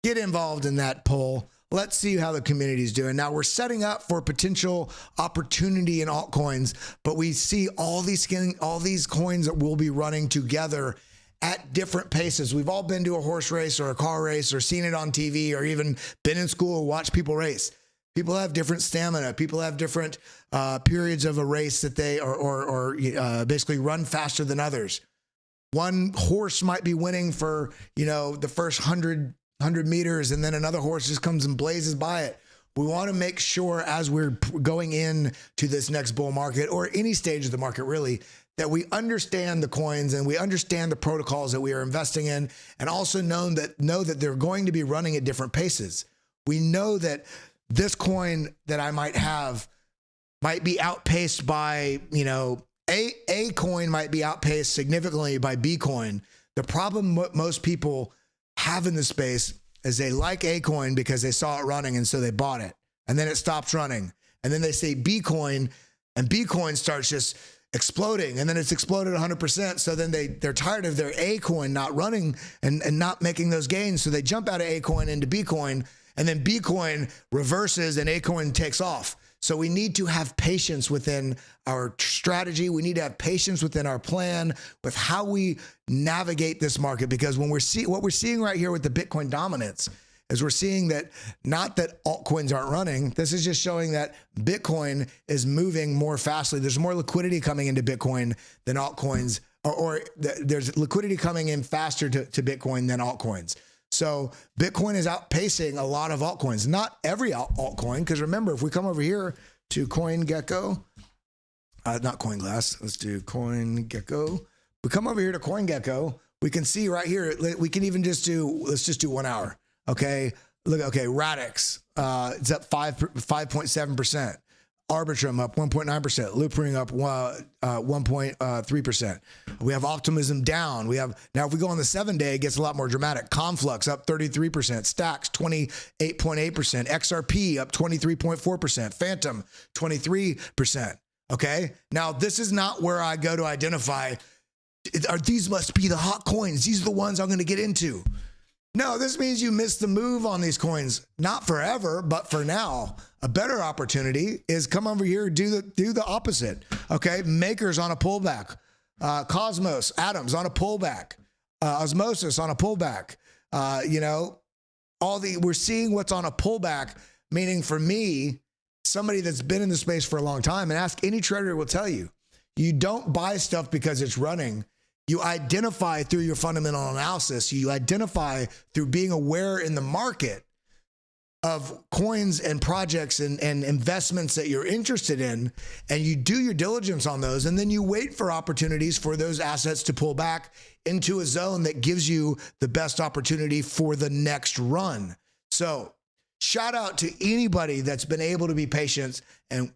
get involved in that poll. Let's see how the community is doing. Now we're setting up for potential opportunity in altcoins, but we see all these coins that will be running together at different paces. We've all been to a horse race or a car race or seen it on TV or even been in school and watched people race. People have different stamina. People have different periods of a race that they basically run faster than others. One horse might be winning for, the first 100 meters, and then another horse just comes and blazes by it. We want to make sure as we're going in to this next bull market or any stage of the market really, that we understand the coins and we understand the protocols that we are investing in, and also know that they're going to be running at different paces. We know that this coin that I might have might be outpaced by, A coin might be outpaced significantly by B coin. The problem most people have in this space is they like A coin because they saw it running and so they bought it, and then it stops running, and then they say B coin, and B coin starts just exploding, and then it's exploded 100%. So then they're tired of their A coin not running and not making those gains, so they jump out of A coin into B coin, and then B coin reverses and A coin takes off. So we need to have patience within our strategy. We need to have patience within our plan with how we navigate this market, because when what we're seeing right here with the Bitcoin dominance is we're seeing that not that altcoins aren't running. This is just showing that Bitcoin is moving more fastly. There's more liquidity coming into Bitcoin than altcoins, or there's liquidity coming in faster to Bitcoin than altcoins. So Bitcoin is outpacing a lot of altcoins, not every altcoin. Because remember, if we come over here to CoinGecko, not CoinGlass, let's do CoinGecko. We come over here to CoinGecko, we can see right here, we can even let's just do 1 hour. Okay. Look, okay. Radix, it's up 5.7%. Arbitrum up 1.9%, Loopring up 1.3%. We have Optimism down. Now if we go on the 7-day, it gets a lot more dramatic. Conflux up 33%, Stacks 28.8%, XRP up 23.4%, Phantom 23%. Okay. Now this is not where I go to identify, these must be the hot coins. These are the ones I'm going to get into. No, this means you missed the move on these coins. Not forever, but for now. A better opportunity is come over here, do the opposite. Okay, Makers on a pullback, Cosmos, Atoms on a pullback, Osmosis on a pullback, You know, we're seeing what's on a pullback, meaning for me, somebody that's been in the space for a long time, and ask any trader will tell you, you don't buy stuff because it's running. You identify through your fundamental analysis. You identify through being aware in the market of coins and projects and investments that you're interested in, and you do your diligence on those, and then you wait for opportunities for those assets to pull back into a zone that gives you the best opportunity for the next run. So shout out to anybody that's been able to be patient and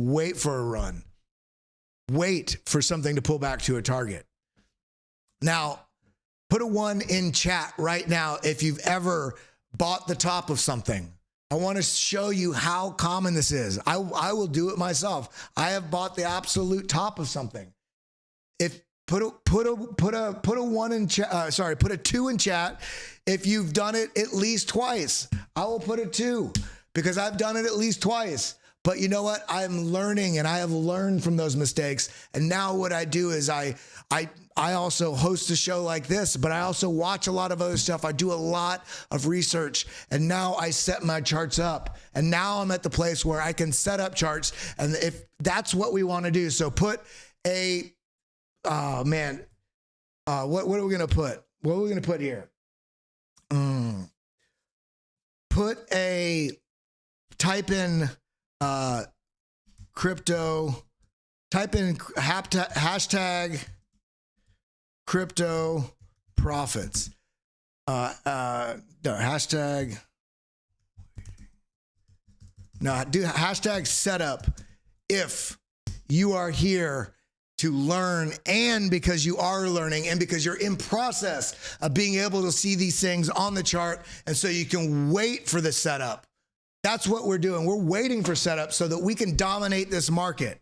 wait for a run. Wait for something to pull back to a target. Now, put a 1 in chat right now if you've ever bought the top of something. I want to show you how common this is. I will do it myself. I have bought the absolute top of something. If put a 1 in chat. Put a 2 in chat if you've done it at least twice. I will put a 2 because I've done it at least twice. But you know what? I'm learning, and I have learned from those mistakes. And now what I do is I also host a show like this, but I also watch a lot of other stuff. I do a lot of research, and now I set my charts up. And now I'm at the place where I can set up charts, and if that's what we want to do. So put a, what are we going to put? What are we going to put here? Type in crypto, type in hashtag crypto profits. Hashtag setup if you are here to learn, and because you are learning, and because you're in process of being able to see these things on the chart, and so you can wait for the setup. That's what we're doing. We're waiting for setup so that we can dominate this market.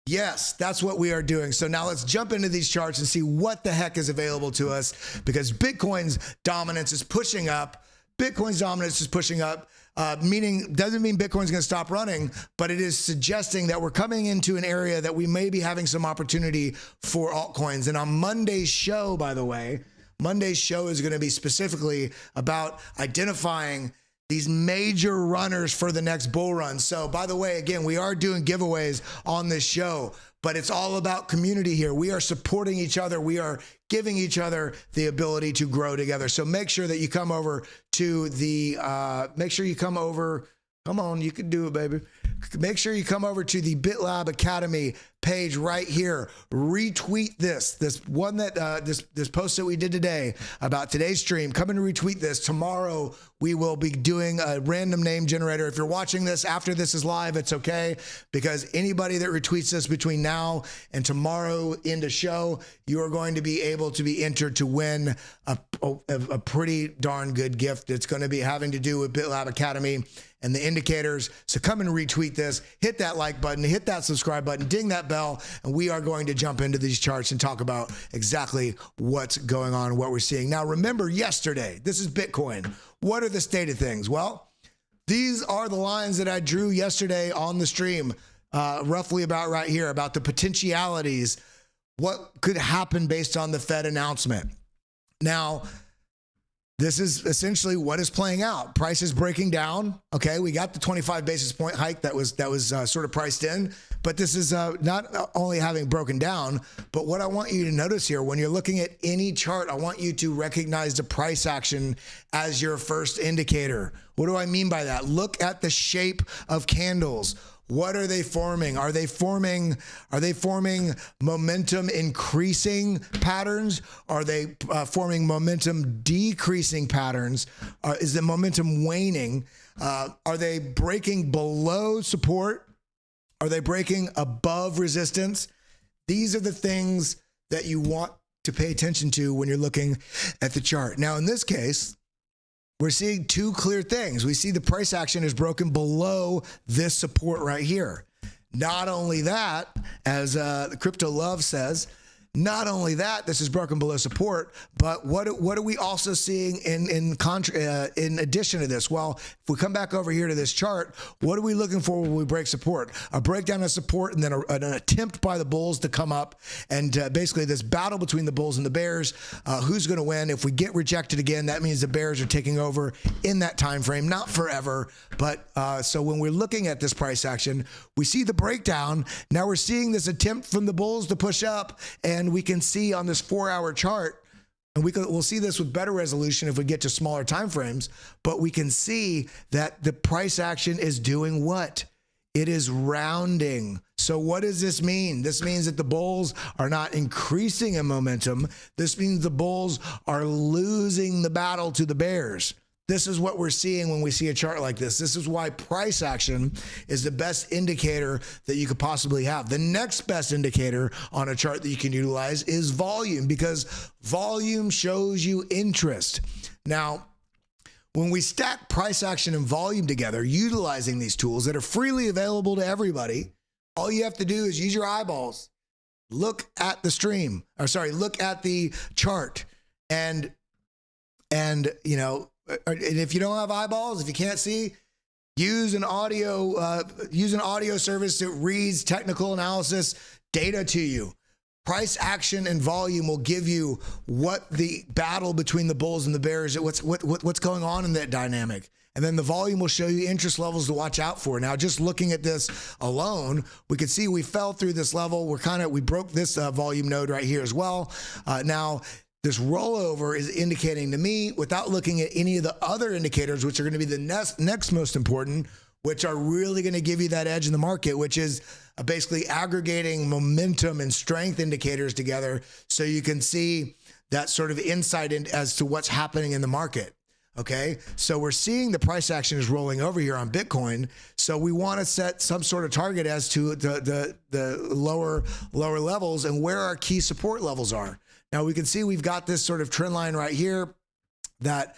Yes, that's what we are doing. So now let's jump into these charts and see what the heck is available to us, because Bitcoin's dominance is pushing up. Bitcoin's dominance is pushing up, doesn't mean Bitcoin's going to stop running, but it is suggesting that we're coming into an area that we may be having some opportunity for altcoins. And on Monday's show, by the way, Monday's show is going to be specifically about identifying these major runners for the next bull run. So by the way, again, we are doing giveaways on this show, but it's all about community here. We are supporting each other. We are giving each other the ability to grow together. So make sure that you come over to the, come on, you can do it, baby. Make sure you come over to the BitLab Academy page right here. Retweet this one that this post that we did today about today's stream. Come and retweet this. Tomorrow we will be doing a random name generator. If you're watching this after this is live, it's okay, because anybody that retweets this between now and tomorrow into show, you are going to be able to be entered to win a pretty darn good gift. It's going to be having to do with BitLab Academy and the indicators. So come and retweet this, hit that like button, hit that subscribe button, ding that bell, and we are going to jump into these charts and talk about exactly what's going on and what we're seeing. Now, remember yesterday, this is Bitcoin. What are the state of things? Well, these are the lines that I drew yesterday on the stream, roughly about right here, about the potentialities, what could happen based on the Fed announcement. Now, this is essentially what is playing out. Prices breaking down. Okay, we got the 25 basis point hike that was sort of priced in, but this is not only having broken down, but what I want you to notice here, when you're looking at any chart, I want you to recognize the price action as your first indicator. What do I mean by that? Look at the shape of candles. What are they forming? Are they forming momentum increasing patterns? Are they forming momentum decreasing patterns? Is the momentum waning? Are they breaking below support? Are they breaking above resistance? These are the things that you want to pay attention to when you're looking at the chart. Now, in this case, we're seeing two clear things. We see the price action is broken below this support right here. Not only that, as the Crypto Love says, Not only that, this is broken below support, but what are we also seeing in addition to this? Well, if we come back over here to this chart, what are we looking for when we break support? A breakdown of support, and then an attempt by the bulls to come up, and basically this battle between the bulls and the bears. Who's going to win? If we get rejected again, that means the bears are taking over in that time frame, not forever, but so when we're looking at this price action, we see the breakdown. Now we're seeing this attempt from the bulls to push up, and we can see on this 4-hour chart, and we'll see this with better resolution if we get to smaller time frames, but we can see that the price action is doing what? It is rounding. So what does this mean? This means that the bulls are not increasing in momentum. This means the bulls are losing the battle to the bears. This is what we're seeing when we see a chart like this. This is why price action is the best indicator that you could possibly have. The next best indicator on a chart that you can utilize is volume, because volume shows you interest. Now, when we stack price action and volume together, utilizing these tools that are freely available to everybody, all you have to do is use your eyeballs, look at the stream, or sorry, look at the chart, and you know, and if you don't have eyeballs, if you can't see, use an audio service that reads technical analysis data to you. Price action and volume will give you what the battle between the bulls and the bears, what's going on in that dynamic. And then the volume will show you interest levels to watch out for. Now, just looking at this alone, we can see we fell through this level. We broke this volume node right here as well. Now, this rollover is indicating to me, without looking at any of the other indicators, which are going to be the next most important, which are really going to give you that edge in the market, which is basically aggregating momentum and strength indicators together so you can see that sort of insight as to what's happening in the market. Okay, so we're seeing the price action is rolling over here on Bitcoin. So we want to set some sort of target as to the lower levels and where our key support levels are. Now we can see we've got this sort of trend line right here that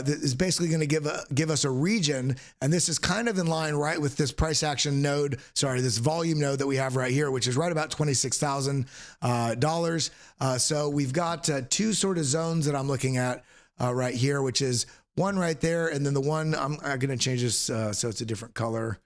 is basically going to give us a region, and this is kind of in line right with this price action node, this volume node that we have right here, which is right about $26,000. So we've got two sort of zones that I'm looking at right here, which is one right there, and then the one I'm going to change this so it's a different color,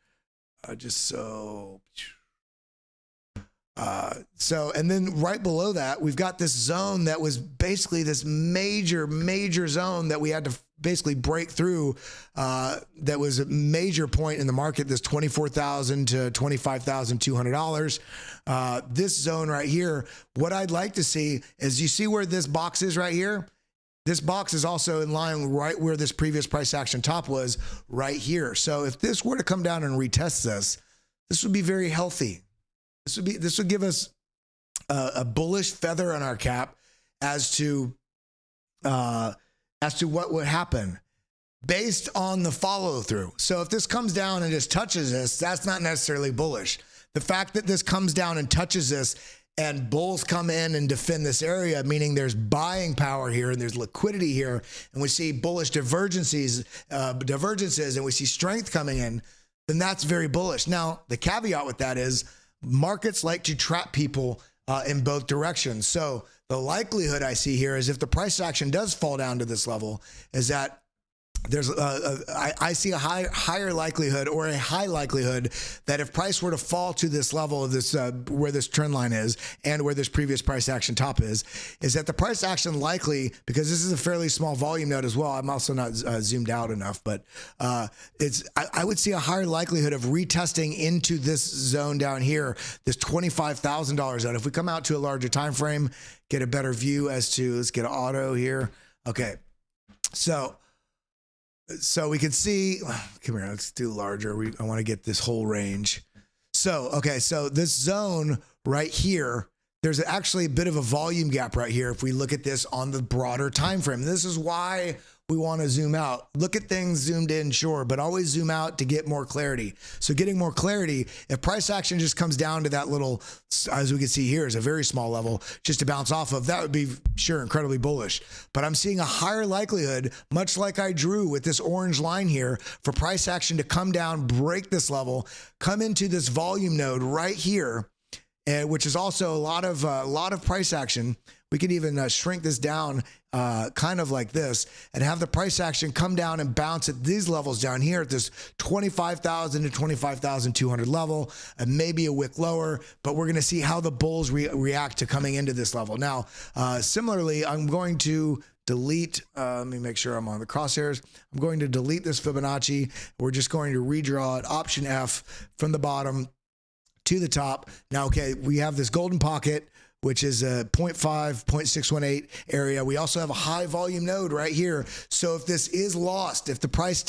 and then right below that, we've got this zone that was basically this major zone that we had to basically break through. That was a major point in the market, this $24,000 to $25,200. This zone right here, what I'd like to see is, you see where this box is right here? This box is also in line right where this previous price action top was right here. So if this were to come down and retest this would be very healthy. This would give us a bullish feather on our cap as to what would happen based on the follow through. So if this comes down and just touches this, that's not necessarily bullish. The fact that this comes down and touches this and bulls come in and defend this area, meaning there's buying power here and there's liquidity here, and we see bullish divergences, and we see strength coming in, then that's very bullish. Now, the caveat with that is, markets like to trap people in both directions. So the likelihood I see here is, if the price action does fall down to this level, is that there's I see a higher likelihood, or a high likelihood, that if price were to fall to this level of this where this trend line is and where this previous price action top is that the price action likely, because this is a fairly small volume node as well, I'm also not zoomed out enough, but I would see a higher likelihood of retesting into this zone down here, this $25,000 zone. If we come out to a larger time frame, get a better view as to, let's get an auto here. Okay, so we can see, come here, let's do larger. I want to get this whole range. So, okay, so this zone right here, there's actually a bit of a volume gap right here if we look at this on the broader time frame. This is why we want to zoom out. Look at things zoomed in, sure, but always zoom out to get more clarity. So getting more clarity, if price action just comes down to that little, as we can see here, is a very small level just to bounce off of, that would be, sure, incredibly bullish. But I'm seeing a higher likelihood, much like I drew with this orange line here, for price action to come down, break this level, come into this volume node right here, and which is also a lot of price action. We could even shrink this down kind of like this and have the price action come down and bounce at these levels down here at this 25,000 to 25,200 level, and maybe a wick lower, but we're going to see how the bulls react to coming into this level. Now, similarly, I'm going to delete, let me make sure I'm on the crosshairs. I'm going to delete this Fibonacci. We're just going to redraw it, Option F, from the bottom to the top. Now, okay, we have this golden pocket, which is a 0.5, 0.618 area. We also have a high volume node right here. So if this is lost, if the price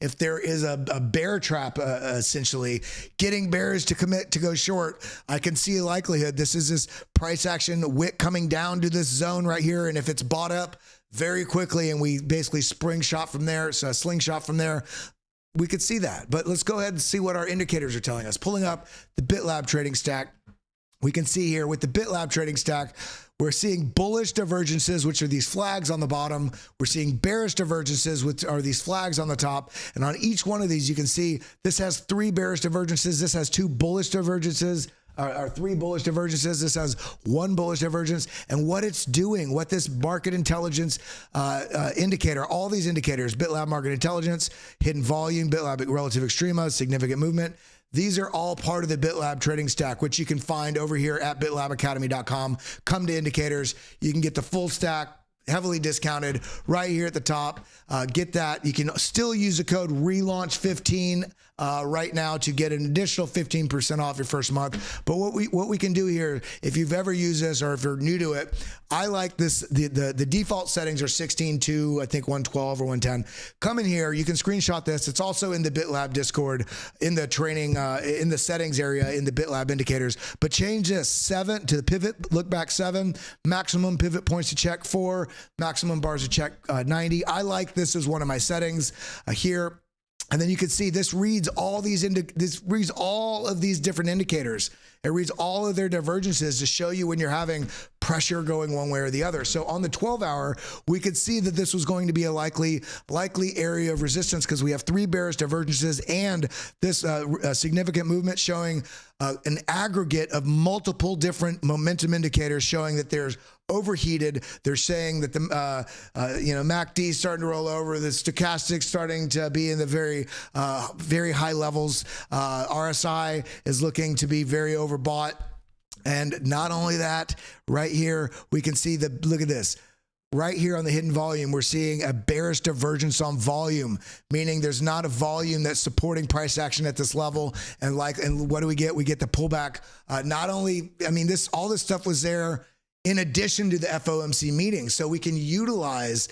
if there is a bear trap, essentially getting bears to commit to go short, I can see a likelihood this is this price action wick coming down to this zone right here. And if it's bought up very quickly and we basically slingshot from there, we could see that. But let's go ahead and see what our indicators are telling us. Pulling up the BitLab trading stack, we can see here with the BitLab trading stack, we're seeing bullish divergences, which are these flags on the bottom. We're seeing bearish divergences, which are these flags on the top. And on each one of these, you can see this has 3 bearish divergences. This has 2 bullish divergences, or 3 bullish divergences. This has 1 bullish divergence. And what it's doing, what this market intelligence indicator, all these indicators, BitLab market intelligence, hidden volume, BitLab relative extrema, significant movement, these are all part of the BitLab trading stack, which you can find over here at bitlabacademy.com. Come to indicators. You can get the full stack, heavily discounted, right here at the top. Get that. You can still use the code RELAUNCH15 right now to get an additional 15% off your first month. But what we can do here, if you've ever used this or if you're new to it, I like this. The default settings are 16.2, I think 112 or 110. Come in here. You can screenshot this. It's also in the BitLab Discord, in the training, in the settings area, in the BitLab indicators. But change this 7 to the pivot, look back 7, maximum pivot points to check 4, maximum bars to check 90. I like this as one of my settings here. And then you can see this reads all these all of these different indicators. It reads all of their divergences to show you when you're having pressure going one way or the other. So on the 12-hour, we could see that this was going to be a likely area of resistance because we have 3 bearish divergences and this significant movement showing an aggregate of multiple different momentum indicators showing that there's overheated. They're saying that the MACD is starting to roll over. The stochastic starting to be in the very high levels. RSI is looking to be very overbought. And not only that, right here we can see look at this. Right here on the hidden volume, we're seeing a bearish divergence on volume, meaning there's not a volume that's supporting price action at this level. And what do we get? We get the pullback. Not only, I mean, all this stuff was there in addition to the FOMC meeting. So we can utilize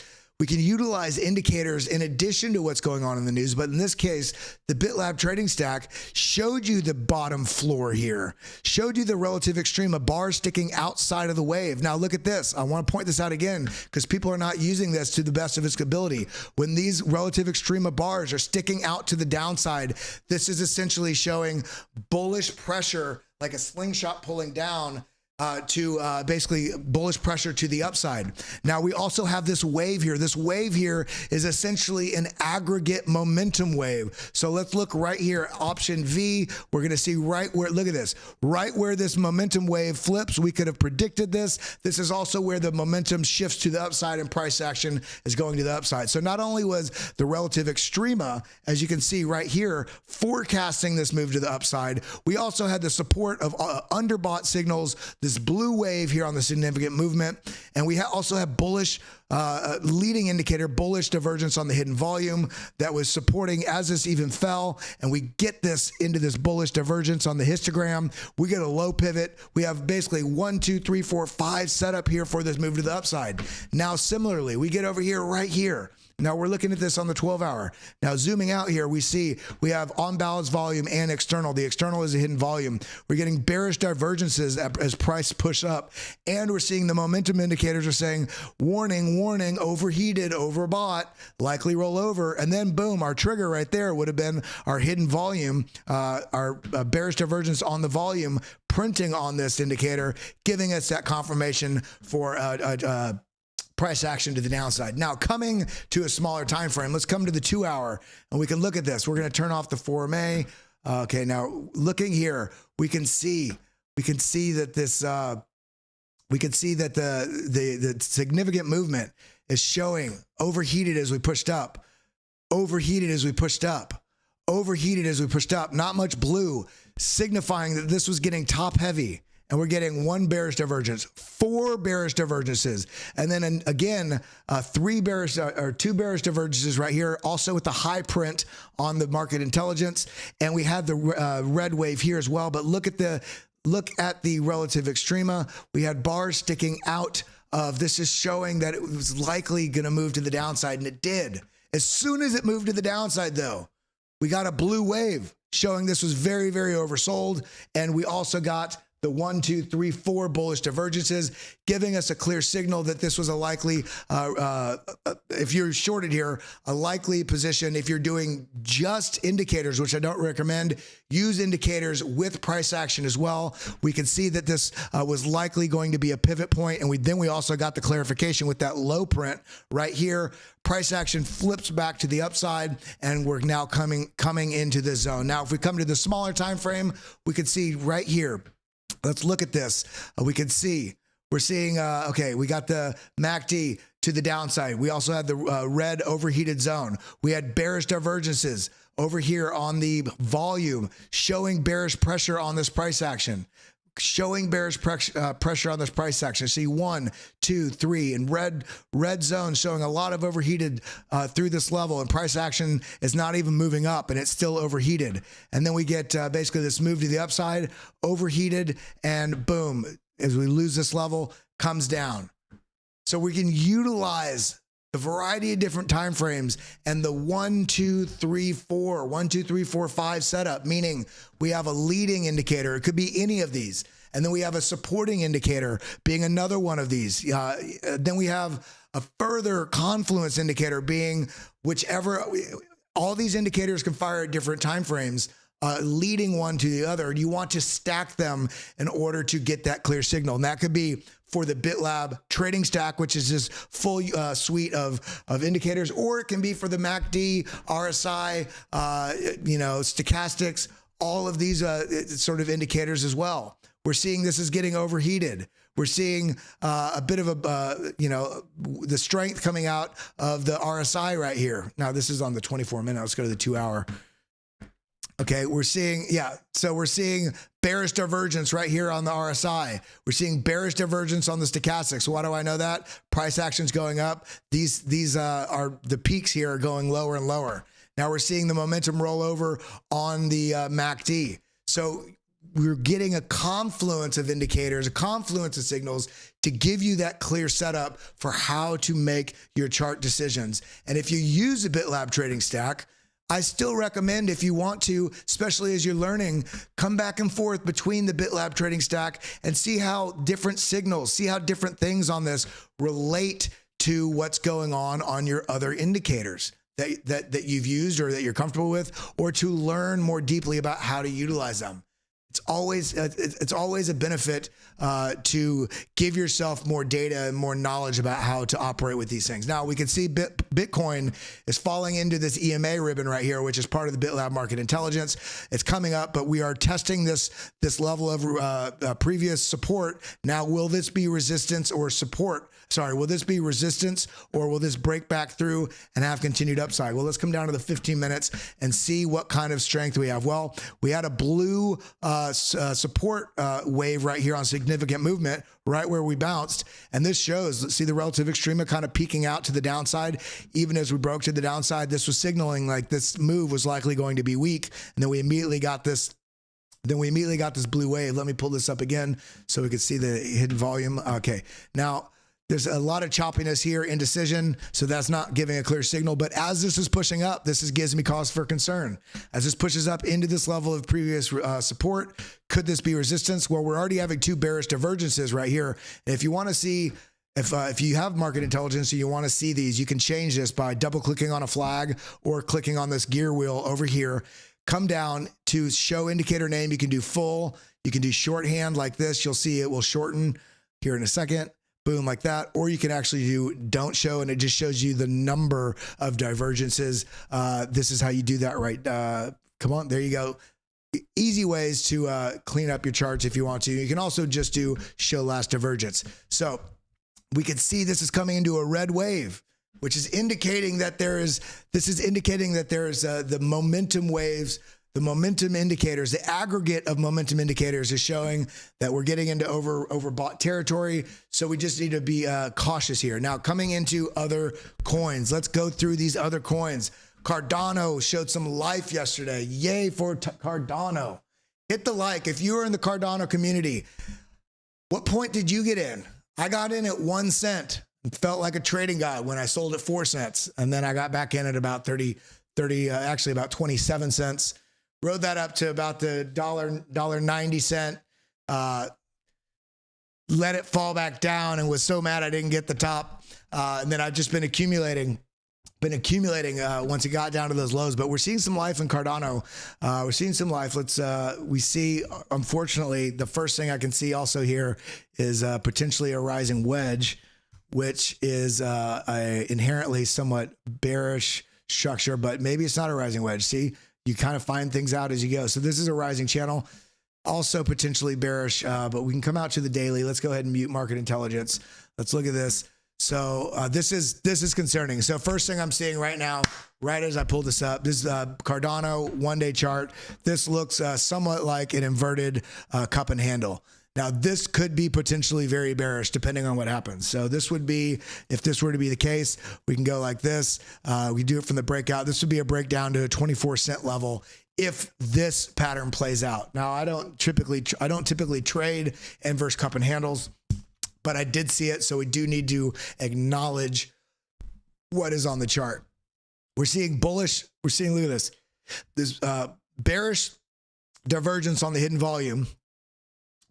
indicators in addition to what's going on in the news. But in this case, the BitLab trading stack showed you the bottom floor here, showed you the relative extrema bar sticking outside of the wave. Now look at this. I want to point this out again because people are not using this to the best of its ability. When these relative extrema bars are sticking out to the downside, this is essentially showing bullish pressure, like a slingshot pulling down to basically bullish pressure to the upside. Now we also have this wave here. This wave here is essentially an aggregate momentum wave. So let's look right here, option V. We're going to see right where, look at this, right where this momentum wave flips. We could have predicted this. This is also where the momentum shifts to the upside and price action is going to the upside. So not only was the relative extrema, as you can see right here, forecasting this move to the upside, we also had the support of underbought signals, this blue wave here on the significant movement. And we also have bullish leading indicator, bullish divergence on the hidden volume that was supporting as this even fell. And we get this into this bullish divergence on the histogram. We get a low pivot. We have basically 1, 2, 3, 4, 5 set up here for this move to the upside. Now, similarly, we get over here, right here. Now we're looking at this on the 12-hour. Now zooming out here, we see we have on-balance volume and external. The external is a hidden volume. We're getting bearish divergences as price push up. And we're seeing the momentum indicators are saying, warning, warning, overheated, overbought, likely roll over. And then boom, our trigger right there would have been our hidden volume, our bearish divergence on the volume printing on this indicator, giving us that confirmation for price action to the downside. Now coming to a smaller time frame, let's come to the 2-hour and we can look at this. We're going to turn off the 4MA. Okay, now looking here, we can see we can see that this, we can see that the significant movement is showing overheated as we pushed up, overheated as we pushed up, overheated as we pushed up, not much blue, signifying that this was getting top heavy. And we're getting one bearish divergence, 4 bearish divergences, and then again, 2 bearish divergences right here, also with the high print on the market intelligence, and we had the red wave here as well. But look at the relative extrema. We had bars sticking out of this, is showing that it was likely going to move to the downside, and it did. As soon as it moved to the downside, though, we got a blue wave showing this was very, very oversold, and we also got the 1, 2, 3, 4 bullish divergences, giving us a clear signal that this was a likely, if you're shorted here, a likely position. If you're doing just indicators, which I don't recommend, use indicators with price action as well. We can see that this was likely going to be a pivot point, and then we also got the clarification with that low print right here. Price action flips back to the upside, and we're now coming into this zone. Now, if we come to the smaller time frame, we can see right here. Let's look at this. We can see, we're seeing, okay, we got the MACD to the downside. We also had the red overheated zone. We had bearish divergences over here on the volume, showing bearish pressure on this price action. Showing bearish pressure on this price action. See 1, 2, 3, and red zone showing a lot of overheated through this level, and price action is not even moving up, and it's still overheated. And then we get basically this move to the upside, overheated, and boom, as we lose this level, comes down. So we can utilize the variety of different time frames and the 1, 2, 3, 4, 1, 2, 3, 4, 5 setup, meaning we have a leading indicator. It could be any of these. And then we have a supporting indicator being another one of these. Then we have a further confluence indicator being whichever. All these indicators can fire at different time frames, leading one to the other. You want to stack them in order to get that clear signal. And that could be for the BitLab trading stack, which is this full suite of indicators, or it can be for the MACD, RSI, stochastics, all of these sort of indicators as well. We're seeing this is getting overheated. We're seeing a bit of the strength coming out of the RSI right here. Now this is on the 24-minute. Let's go to the 2-hour. Okay, we're seeing, so we're seeing bearish divergence right here on the RSI. We're seeing bearish divergence on the stochastic. So why do I know that? Price action's going up. These are the peaks here are going lower and lower. Now we're seeing the momentum roll over on the MACD. So we're getting a confluence of indicators, a confluence of signals to give you that clear setup for how to make your chart decisions. And if you use a BitLab trading stack, I still recommend, if you want to, especially as you're learning, come back and forth between the BitLab trading stack and see how different signals, see how different things on this relate to what's going on your other indicators that you've used or that you're comfortable with, or to learn more deeply about how to utilize them. It's always a benefit to give yourself more data and more knowledge about how to operate with these things. Now we can see Bitcoin is falling into this EMA ribbon right here, which is part of the BitLab market intelligence. It's coming up, but we are testing this level of previous support. Now, will this be resistance or support? Sorry, will this be resistance, or will this break back through and have continued upside? Well, let's come down to the 15 minutes and see what kind of strength we have. Well, we had a blue support wave right here on significant movement, right where we bounced. And this shows, let's see the relative extrema kind of peaking out to the downside. Even as we broke to the downside, this was signaling like this move was likely going to be weak. And then we immediately got this blue wave. Let me pull this up again so we can see the hidden volume. Okay, now there's a lot of choppiness here, indecision, so that's not giving a clear signal. But as this is pushing up, gives me cause for concern. As this pushes up into this level of previous support, could this be resistance? Well, we're already having 2 bearish divergences right here. And if you want to see, if you have market intelligence and you want to see these, you can change this by double-clicking on a flag or clicking on this gear wheel over here. Come down to show indicator name. You can do full. You can do shorthand like this. You'll see it will shorten here in a second. Boom, like that. Or you can actually do don't show, and it just shows you the number of divergences. This is how you do that, right? Come on, there you go. easy ways to clean up your charts if you want to. You can also just do show last divergence. So we can see this is coming into a red wave, which is indicating that the momentum waves, the momentum indicators, the aggregate of momentum indicators is showing that we're getting into overbought territory. So we just need to be cautious here. Now, coming into other coins, let's go through these other coins. Cardano showed some life yesterday. Yay for Cardano. Hit the like if you were in the Cardano community. What point did you get in? I got in at 1 cent. Felt like a trading guy when I sold at 4 cents. And then I got back in at about actually about 27 cents. Rode that up to about the $1.90. Let it fall back down and was so mad I didn't get the top. And then I've just been accumulating once it got down to those lows. But we're seeing some life in Cardano. We're seeing some life. We see, unfortunately, the first thing I can see also here is potentially a rising wedge, which is a inherently somewhat bearish structure, but maybe it's not a rising wedge. See, you kind of find things out as you go. So this is a rising channel, also potentially bearish, but we can come out to the daily. Let's go ahead and mute market intelligence. Let's look at this. So this is concerning. So first thing I'm seeing right now, right as I pull this up, this is Cardano 1-day chart. This looks somewhat like an inverted cup and handle. Now, this could be potentially very bearish depending on what happens. So this would be, if this were to be the case, we can go like this. We do it from the breakout. This would be a breakdown to a 24-cent level if this pattern plays out. Now, I don't typically trade inverse cup and handles, but I did see it. So we do need to acknowledge what is on the chart. We're seeing bullish. We're seeing, look at this bearish divergence on the hidden volume.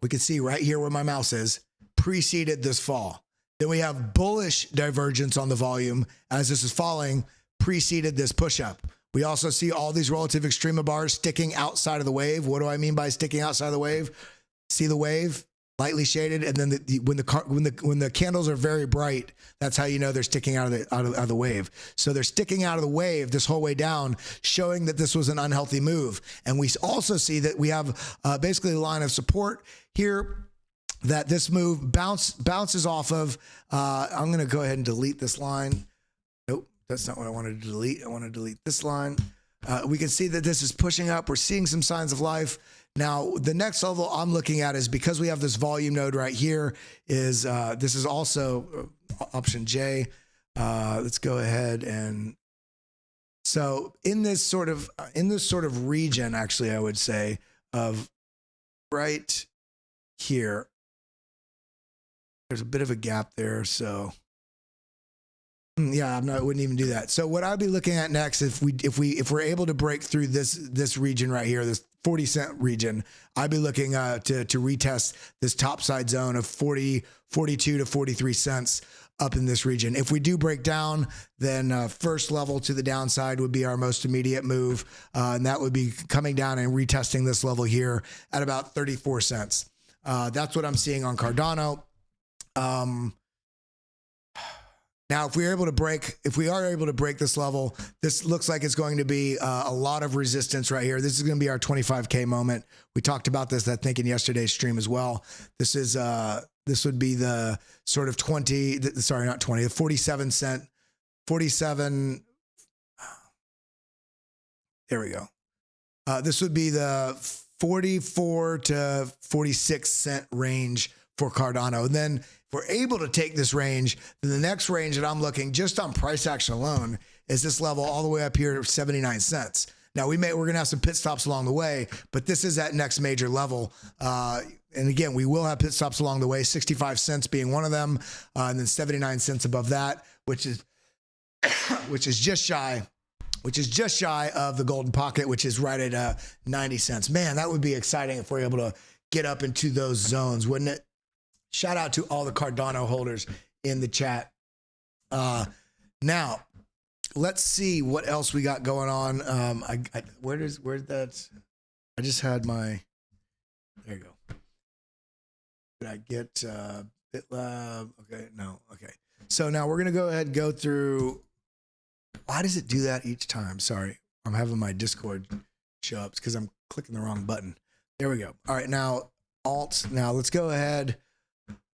We can see right here where my mouse is, preceded this fall. Then we have bullish divergence on the volume as this is falling, preceded this push up. We also see all these relative extrema bars sticking outside of the wave. What do I mean by sticking outside of the wave? See the wave, lightly shaded, and then when the candles are very bright, that's how you know they're sticking out of the wave. So they're sticking out of the wave this whole way down, showing that this was an unhealthy move. And we also see that we have basically a line of support here that this move bounces off of. I'm going to go ahead and delete this line. Nope, that's not what I wanted to delete. I want to delete this line. We can see that this is pushing up. We're seeing some signs of life. Now, the next level I'm looking at is, because we have this volume node right here, is this is also option J. Let's go ahead and, so in this sort of region, actually, I would say, of right here, there's a bit of a gap there. So yeah, I wouldn't even do that. So what I'd be looking at next, if we're able to break through this region right here, this 40-cent region, I'd be looking to retest this topside zone of 42 to 43 cents up in this region. If we do break down, then first level to the downside would be our most immediate move, and that would be coming down and retesting this level here at about 34 cents. That's what I'm seeing on Cardano. Now, if we are able to break this level, this looks like it's going to be a lot of resistance right here. This is going to be our 25K moment. We talked about this, I think, in yesterday's stream as well. This would be the sort of 47 cent, 47. There we go. This would be the 44 to 46 cent range for Cardano. And then if we're able to take this range, then the next range that I'm looking just on price action alone is this level all the way up here, 79 cents. Now we're going to have some pit stops along the way, but this is that next major level. And again, we will have pit stops along the way, 65 cents being one of them, and then 79 cents above that, which is just shy of the golden pocket, which is right at 90 cents. Man, that would be exciting if we're able to get up into those zones, wouldn't it? Shout out to all the Cardano holders in the chat. Now, let's see what else we got going on. Where's that? I just had my, there you go. Did I get BitLab? Okay, no, okay. So now we're going to go ahead and go through. Why does it do that each time? Sorry, I'm having my Discord show up because I'm clicking the wrong button. There we go. All right, now alts. Now let's go ahead.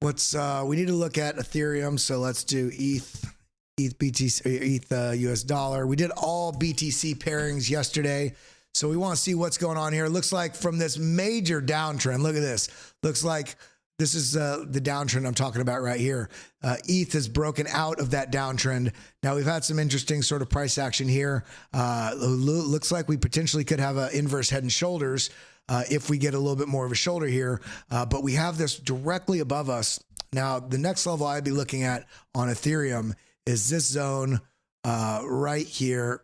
We need to look at Ethereum. So let's do ETH BTC, ETH US dollar. We did all BTC pairings yesterday. So we want to see what's going on here. Looks like from this major downtrend, look at this. Looks like this is the downtrend I'm talking about right here. ETH has broken out of that downtrend. Now we've had some interesting sort of price action here. Looks like we potentially could have an inverse head and shoulders if we get a little bit more of a shoulder here. But we have this directly above us. Now the next level I'd be looking at on Ethereum is this zone right here.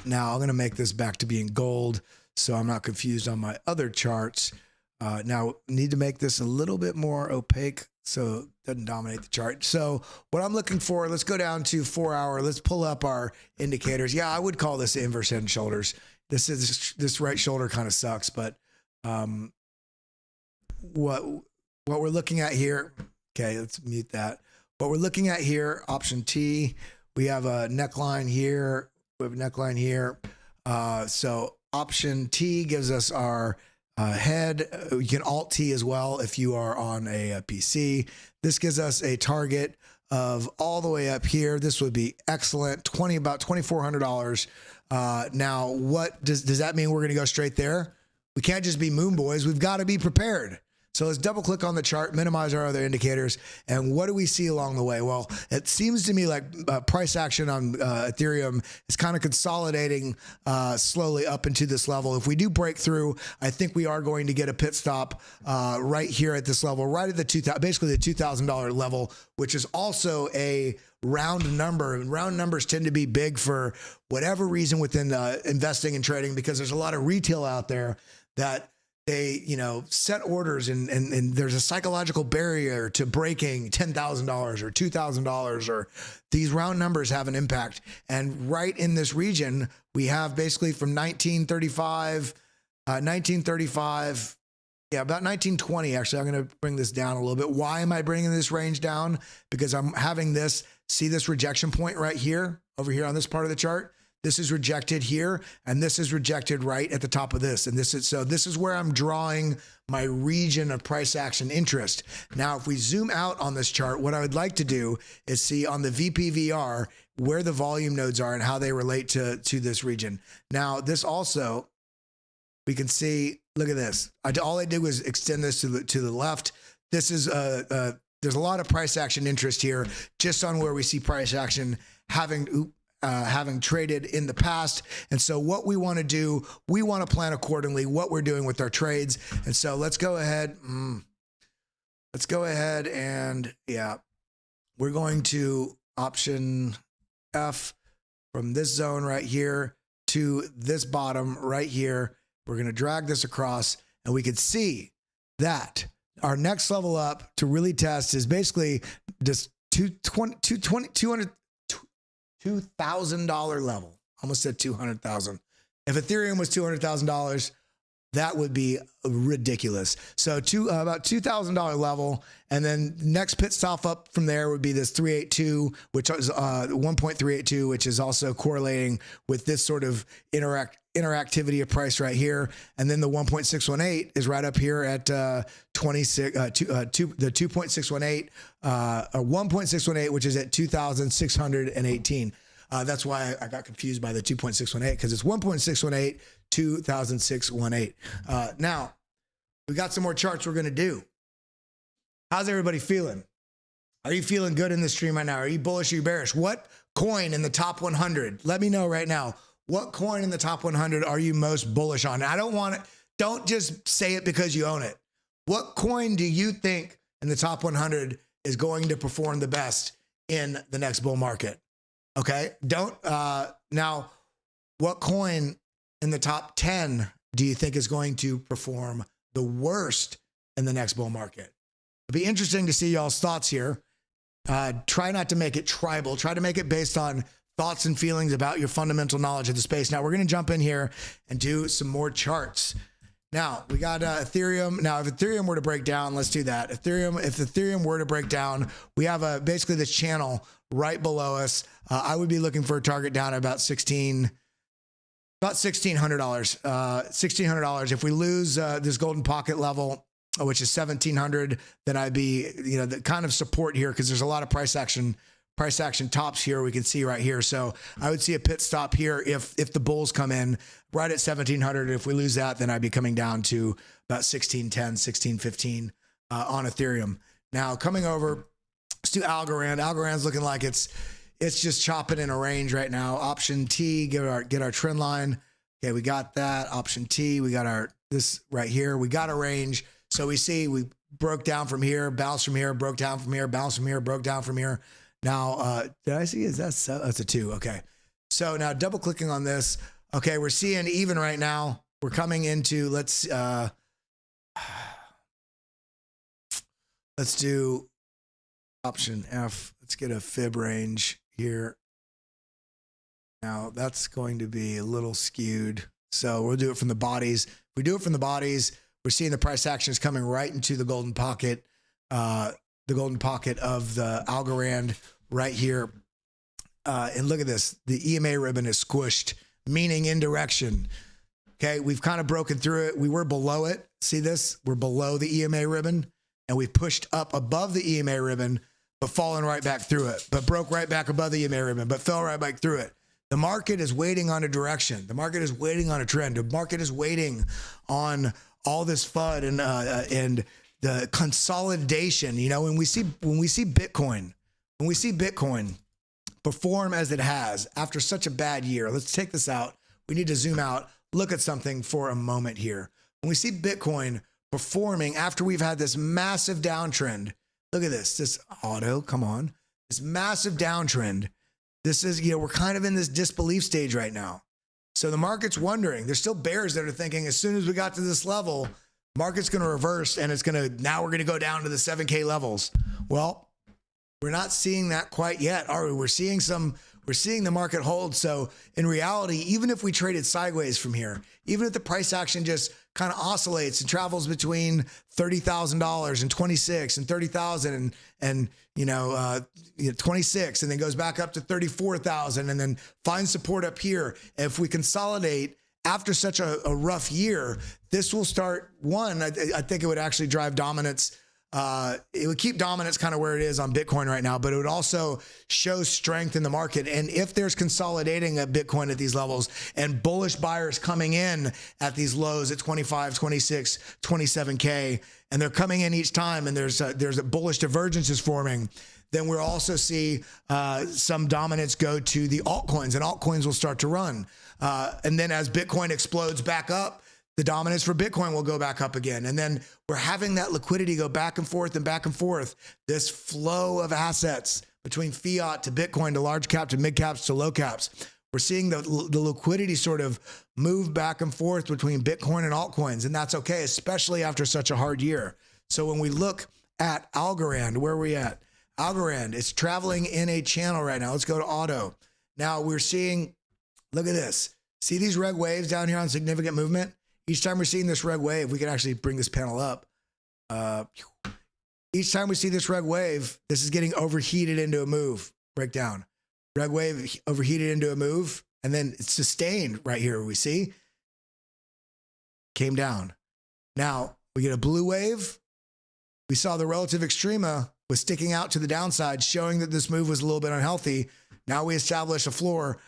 Now I'm going to make this back to being gold so I'm not confused on my other charts. Now need to make this a little bit more opaque so it doesn't dominate the chart. So what I'm looking for, let's go down to 4 hour. Let's pull up our indicators. Yeah, I would call this inverse head and shoulders. This right shoulder kind of sucks, but what we're looking at here, okay, let's mute that. What we're looking at here, option T, we have a neckline here. We have a neckline here. So option T gives us our head. You can alt T as well if you are on a PC. This gives us a target of all the way up here. This would be excellent. About $2,400. Now, what does that mean? We're going to go straight there? We can't just be moon boys. We've got to be prepared. So let's double click on the chart, minimize our other indicators. And what do we see along the way? Well, it seems to me like price action on Ethereum is kind of consolidating slowly up into this level. If we do break through, I think we are going to get a pit stop right here at this level, right at the basically the $2,000 level, which is also a round number. And round numbers tend to be big for whatever reason within investing and trading, because there's a lot of retail out there that they, set orders and there's a psychological barrier to breaking $10,000 or $2,000, or these round numbers have an impact. And right in this region, we have basically from 1935, about 1920, actually. I'm going to bring this down a little bit. Why am I bringing this range down? Because I'm having see this rejection point right here, over here on this part of the chart. This is rejected here, and this is rejected right at the top of this. And this is where I'm drawing my region of price action interest. Now, if we zoom out on this chart, what I would like to do is see on the VPVR where the volume nodes are and how they relate to this region. Now, this also, we can see, look at this. All I did was extend this to the left. This is there's a lot of price action interest here, just on where we see price action having traded in the past. And so what we want to do, we want to plan accordingly what we're doing with our trades. And so let's go ahead. And we're going to option F from this zone right here to this bottom right here. We're going to drag this across, and we can see that our next level up to really test is basically this $2,000 level. Almost said 200,000. If Ethereum was $200,000, that would be ridiculous. So about $2,000 level, and then next pit stop up from there would be this 382, which is 1.382, which is also correlating with this sort of interactivity of price right here. And then the 1.618 is right up here at the 2.618 or 1.618, which is at 2,618. That's why I got confused by the 2.618, because it's 1.618, 2,618. Now, we got some more charts we're going to do. How's everybody feeling? Are you feeling good in the stream right now? Are you bullish or you bearish? What coin in the top 100? Let me know right now. What coin in the top 100 are you most bullish on? I don't just say it because you own it. What coin do you think in the top 100 is going to perform the best in the next bull market? Okay. Now, what coin in the top 10 do you think is going to perform the worst in the next bull market? It'd be interesting to see y'all's thoughts here. Try not to make it tribal. Try to make it based on thoughts and feelings about your fundamental knowledge of the space. Now, we're going to jump in here and do some more charts. Now, we got Ethereum. Now, if Ethereum were to break down, let's do that. If Ethereum were to break down, we have basically this channel right below us. I would be looking for a target down at about about $1,600. $1,600. If we lose this golden pocket level, which is 1,700, then I'd be, the kind of support here, because there's a lot of price action tops here we can see right here. So I would see a pit stop here if the bulls come in right at 1,700. If we lose that, then I'd be coming down to about 1,610, 1,615 on Ethereum. Now coming over, let's do Algorand. Algorand's looking like it's just chopping in a range right now. Option T, get our trend line. Okay, we got that. Option T, we got this right here. We got a range. So we see we broke down from here, bounced from here, broke down from here, bounced from here, broke down from here. Now, did I see, that's a 2? Okay. So now double clicking on this. Okay. We're seeing even right now. We're coming into, let's do option F. Let's get a fib range here. Now that's going to be a little skewed. So we'll do it from the bodies. If we do it from the bodies, we're seeing the price action is coming right into the golden pocket of the Algorand right here. And look at this. The EMA ribbon is squished, meaning in direction. Okay, we've kind of broken through it. We were below it. See this? We're below the EMA ribbon, and we pushed up above the EMA ribbon, but fallen right back through it, but broke right back above the EMA ribbon, but fell right back through it. The market is waiting on a direction. The market is waiting on a trend. The market is waiting on all this FUD and the consolidation. When we see Bitcoin perform as it has after such a bad year, let's take this out. We need to zoom out, look at something for a moment here. When we see Bitcoin performing after we've had this massive downtrend, look at this auto, come on, this massive downtrend. This is, we're kind of in this disbelief stage right now. So the market's wondering, there's still bears that are thinking as soon as we got to this level, market's going to reverse and now we're going to go down to the 7K levels. Well, we're not seeing that quite yet, are we? We're seeing the market hold. So in reality, even if we traded sideways from here, even if the price action just kind of oscillates and travels between $30,000 and 26 and 30,000 and 26, and then goes back up to 34,000 and then finds support up here. If we consolidate after such a rough year, this will start I think it would actually drive dominance. It would keep dominance kind of where it is on Bitcoin right now, but it would also show strength in the market. And if there's consolidating at Bitcoin at these levels and bullish buyers coming in at these lows at 25, 26, 27K, and they're coming in each time and there's a bullish divergences forming, then we'll also see some dominance go to the altcoins, and altcoins will start to run. And then as Bitcoin explodes back up, the dominance for Bitcoin will go back up again. And then we're having that liquidity go back and forth and back and forth. This flow of assets between fiat to Bitcoin to large cap to mid caps to low caps. We're seeing the liquidity sort of move back and forth between Bitcoin and altcoins. And that's okay, especially after such a hard year. So when we look at Algorand, where are we at? Algorand is traveling in a channel right now. Let's go to auto. Now we're seeing, look at this. See these red waves down here on significant movement? Each time we're seeing this red wave, we can actually bring this panel up. Each time we see this red wave, this is getting overheated into a move. Breakdown. Red wave overheated into a move, and then it's sustained right here. We see came down. Now we get a blue wave. We saw the relative extrema was sticking out to the downside, showing that this move was a little bit unhealthy. Now we establish a floor,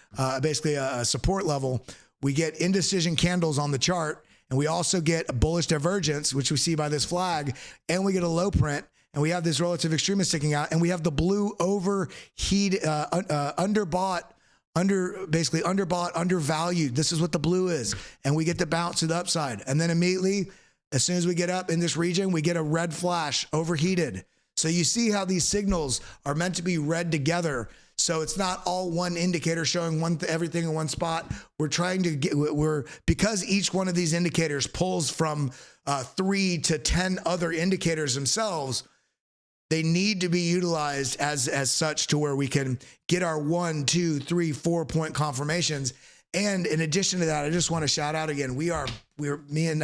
basically a support level. We get indecision candles on the chart, and we also get a bullish divergence, which we see by this flag, and we get a low print, and we have this relative extrema sticking out, and we have the blue overheated, underbought, undervalued. This is what the blue is, and we get the bounce to the upside, and then immediately, as soon as we get up in this region, we get a red flash, overheated. So you see how these signals are meant to be read together. So it's not all one indicator showing everything in one spot. We're trying to because each one of these indicators pulls from 3 to 10 other indicators themselves, they need to be utilized as such to where we can get our 1, 2, 3, 4 point confirmations. And in addition to that, I just want to shout out again, me and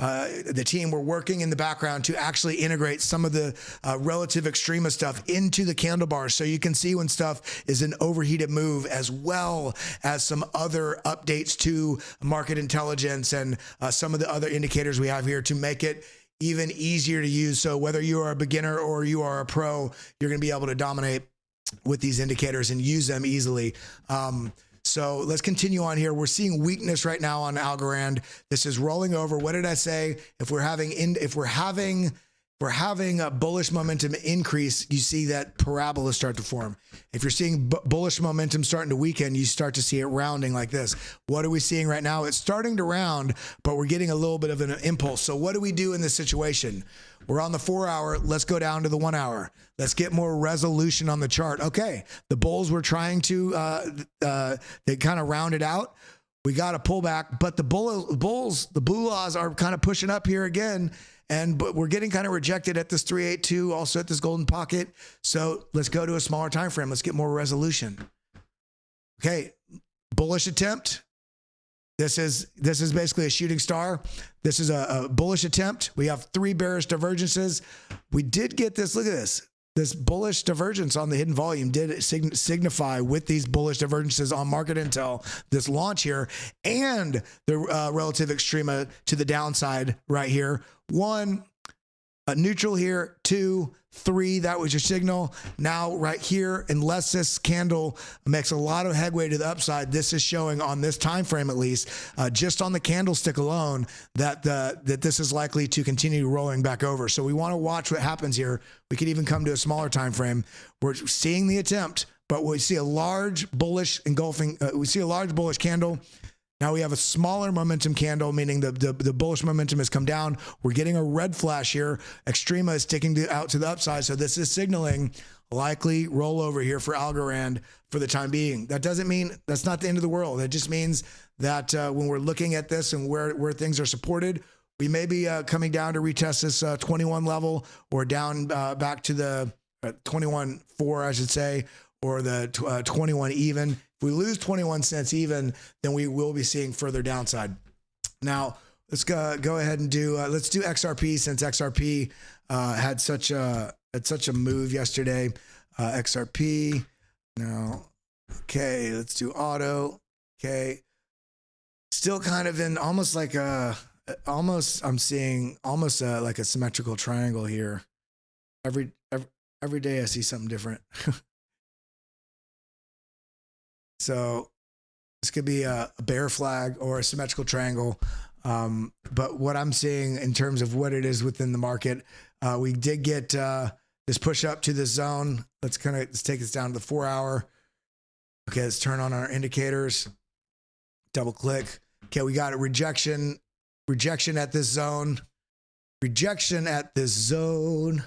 the team, we're working in the background to actually integrate some of the relative extrema stuff into the candle bars, so you can see when stuff is an overheated move, as well as some other updates to market intelligence and some of the other indicators we have here to make it even easier to use. So whether you are a beginner or you are a pro, you're going to be able to dominate with these indicators and use them easily. So let's continue on here. We're seeing weakness right now on Algorand. This is rolling over. What did I say? If we're having a bullish momentum increase, you see that parabola start to form. If you're seeing bullish momentum starting to weaken, you start to see it rounding like this. What are we seeing right now? It's starting to round, but we're getting a little bit of an impulse. So what do we do in this situation? We're on the 4 hour. Let's go down to the 1 hour. Let's get more resolution on the chart. Okay, the bulls were trying to, they kind of rounded out. We got a pullback, but the bulls, the blue laws are kind of pushing up here again. But we're getting kind of rejected at this 382, also at this golden pocket. So let's go to a smaller time frame. Let's get more resolution. Okay, bullish attempt. This is basically a shooting star. This is a bullish attempt. We have 3 bearish divergences. We did get this. Look at this. This bullish divergence on the hidden volume did signify with these bullish divergences on market intel, this launch here, and the relative extrema to the downside right here. 1, neutral here. 2, 3, that was your signal. Now right here, unless this candle makes a lot of headway to the upside, this is showing on this time frame, at least, just on the candlestick alone, that this is likely to continue rolling back over. So we want to watch what happens here. We could even come to a smaller time frame. We're seeing the attempt, but we see a large bullish engulfing. We see a large bullish candle. Now we have a smaller momentum candle, meaning the bullish momentum has come down. We're getting a red flash here. Extrema is sticking out to the upside. So this is signaling likely rollover here for Algorand for the time being. That doesn't mean that's not the end of the world. It just means that when we're looking at this and where things are supported, we may be coming down to retest this 21 level, or down back to the 21.4, I should say, or the 21 even. If we lose 21 cents even, then we will be seeing further downside. Now, let's go ahead and do, let's do XRP, since XRP had such a move yesterday. XRP, now, okay, let's do auto. Okay, still kind of in almost like a, I'm seeing almost like a symmetrical triangle here. Every day I see something different. So this could be a bear flag or a symmetrical triangle. But what I'm seeing in terms of what it is within the market, we did get this push up to this zone. Let's take this down to the 4 hour. Okay, let's turn on our indicators. Double click. Okay, we got a rejection at this zone. Rejection at this zone.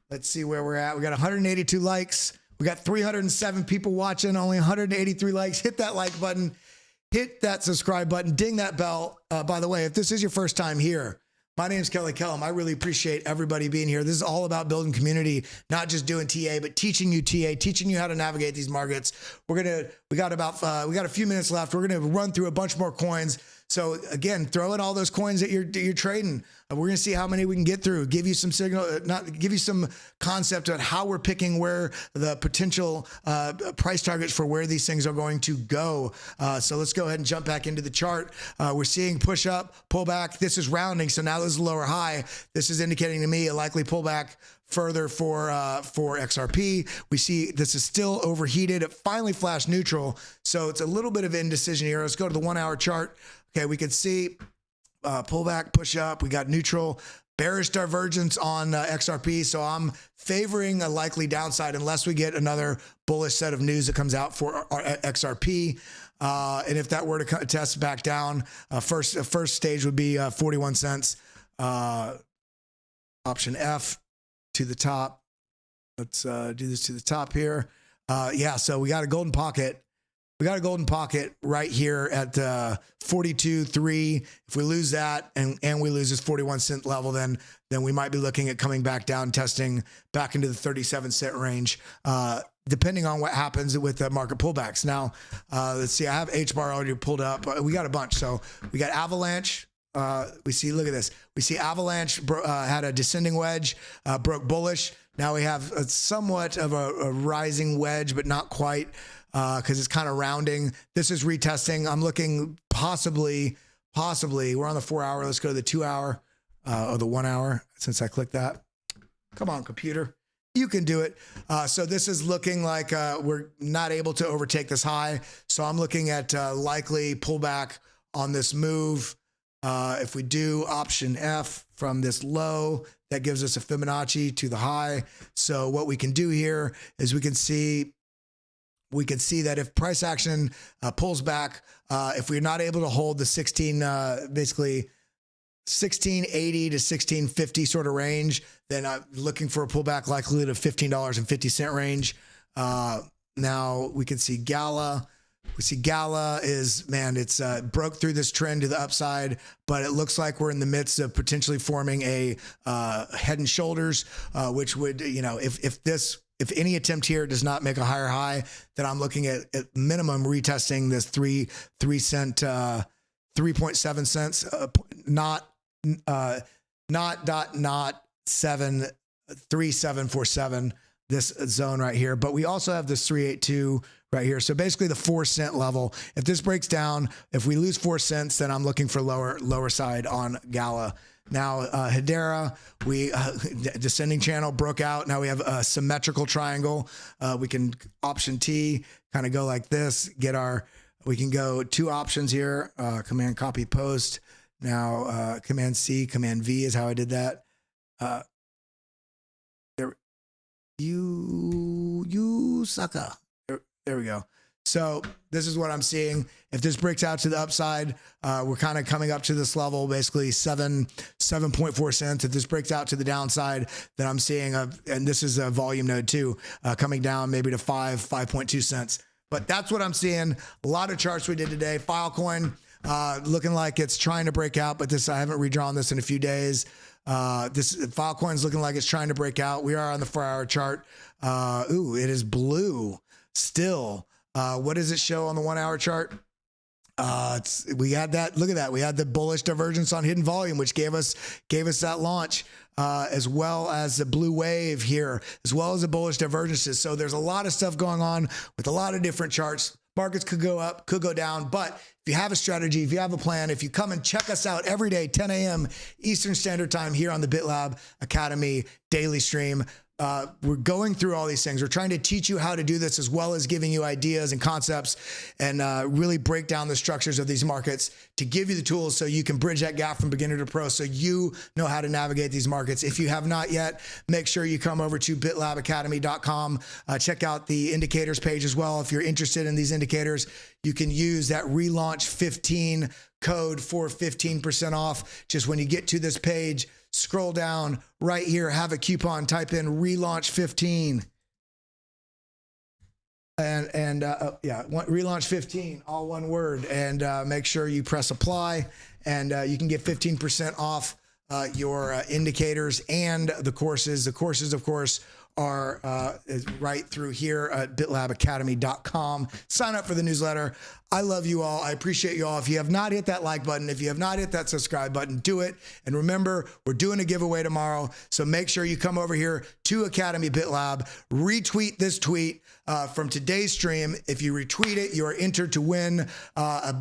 Let's see where we're at. We got 182 likes. We got 307 people watching, only 183 likes. Hit that like button, hit that subscribe button, ding that bell. By the way, if this is your first time here, my name is Kelly Kellum. I really appreciate everybody being here. This is all about building community, not just doing TA, but teaching you TA, teaching you how to navigate these markets. We got a few minutes left. We're gonna run through a bunch more coins. So again, throw in all those coins that you're trading. We're gonna see how many we can get through. Give you some signal, give you some concept on how we're picking where the potential price targets for where these things are going to go. So let's go ahead and jump back into the chart. We're seeing push up, pull back. This is rounding, so now this is a lower high. This is indicating to me a likely pullback further for XRP. We see this is still overheated. It finally flashed neutral, so it's a little bit of indecision here. Let's go to the 1 hour chart. Okay, we can see pullback, push up. We got neutral, bearish divergence on XRP. So I'm favoring a likely downside unless we get another bullish set of news that comes out for our XRP. And if that were to test back down, first stage would be 41 cents. Option F to the top. Let's do this to the top here. Yeah, so we got a golden pocket. We got a golden pocket right here at 42.3. If we lose that and we lose this 41 cent level, then we might be looking at coming back down, testing back into the 37 cent range, depending on what happens with the market pullbacks. Now, let's see. I have H bar already pulled up. We got a bunch. So we got Avalanche. we see, look at this. We see Avalanche had a descending wedge, broke bullish. Now we have a somewhat of a rising wedge, but not quite, because it's kind of rounding. This is retesting. I'm looking possibly, we're on the 4 hour. Let's go to the 2 hour, or the 1 hour, since I clicked that. Come on, computer. You can do it. So this is looking like we're not able to overtake this high. So I'm looking at likely pullback on this move. If we do option F from this low, that gives us a Fibonacci to the high. So what we can do here is we can see that if price action pulls back, if we're not able to hold the basically 1680 to 1650 sort of range, then I'm looking for a pullback likely to $15.50 range. Now we can see Gala. We see Gala is, man, it's broke through this trend to the upside, but it looks like we're in the midst of potentially forming a head and shoulders, which would, you know, if any attempt here does not make a higher high, then I'm looking at minimum retesting this 3.7 cents, not 3747, this zone right here. But we also have this 382 right here. So basically the 4 cent level. If this breaks down, if we lose 4 cents, then I'm looking for lower side on Gala. Now, Hedera, we descending channel broke out. Now we have a symmetrical triangle. We can option T, kind of go like this, we can go 2 options here, command copy post. Now, command C, command V is how I did that. You sucker. There we go. So this is what I'm seeing. If this breaks out to the upside, we're kind of coming up to this level, basically 7.4 cents. If this breaks out to the downside, then I'm seeing and this is a volume node too, coming down maybe to 5.2 cents. But that's what I'm seeing. A lot of charts we did today. Filecoin looking like it's trying to break out, but I haven't redrawn this in a few days. This Filecoin's looking like it's trying to break out. We are on the 4 hour chart. It is blue still. What does it show on the 1 hour chart? We had that. Look at that. We had the bullish divergence on hidden volume, which gave us that launch, as well as the blue wave here, as well as the bullish divergences. So there's a lot of stuff going on with a lot of different charts. Markets could go up, could go down, but if you have a strategy, if you have a plan, if you come and check us out every day, 10 a.m. Eastern Standard Time here on the BitLab Academy daily stream, we're going through all these things. We're trying to teach you how to do this, as well as giving you ideas and concepts, and really break down the structures of these markets to give you the tools so you can bridge that gap from beginner to pro, so you know how to navigate these markets. If you have not yet, make sure you come over to bitlabacademy.com. Check out the indicators page as well. If you're interested in these indicators, you can use that relaunch 15 code for 15% off. Just when you get to this page, scroll down right here, have a coupon, type in relaunch 15 and relaunch 15, all one word, and make sure you press apply, and you can get 15% off your indicators and the courses. The courses, of course, are right through here at bitlabacademy.com. Sign up for the newsletter. I love you all. I appreciate you all. If you have not hit that like button, if you have not hit that subscribe button, do it. And remember, we're doing a giveaway tomorrow. So make sure you come over here to Academy BitLab, retweet this tweet from today's stream. If you retweet it, you are entered to win a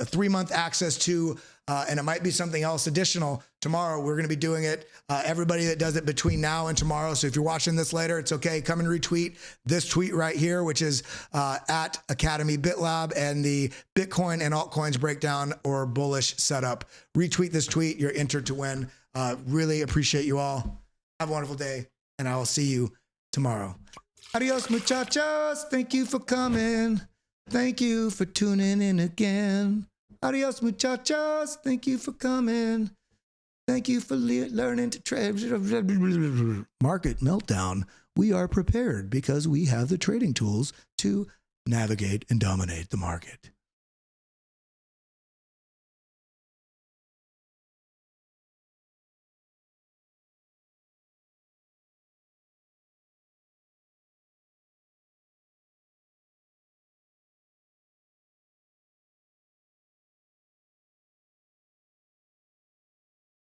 3-month access to, and it might be something else additional. Tomorrow, we're going to be doing it. Everybody that does it between now and tomorrow. So if you're watching this later, it's okay. Come and retweet this tweet right here, which is at Academy BitLab, and the Bitcoin and altcoins breakdown or bullish setup. Retweet this tweet. You're entered to win. Really appreciate you all. Have a wonderful day, and I will see you tomorrow. Adios, muchachos. Thank you for coming. Thank you for tuning in again. Adios, muchachos. Thank you for coming. Thank you for learning to trade. Market meltdown. We are prepared because we have the trading tools to navigate and dominate the market.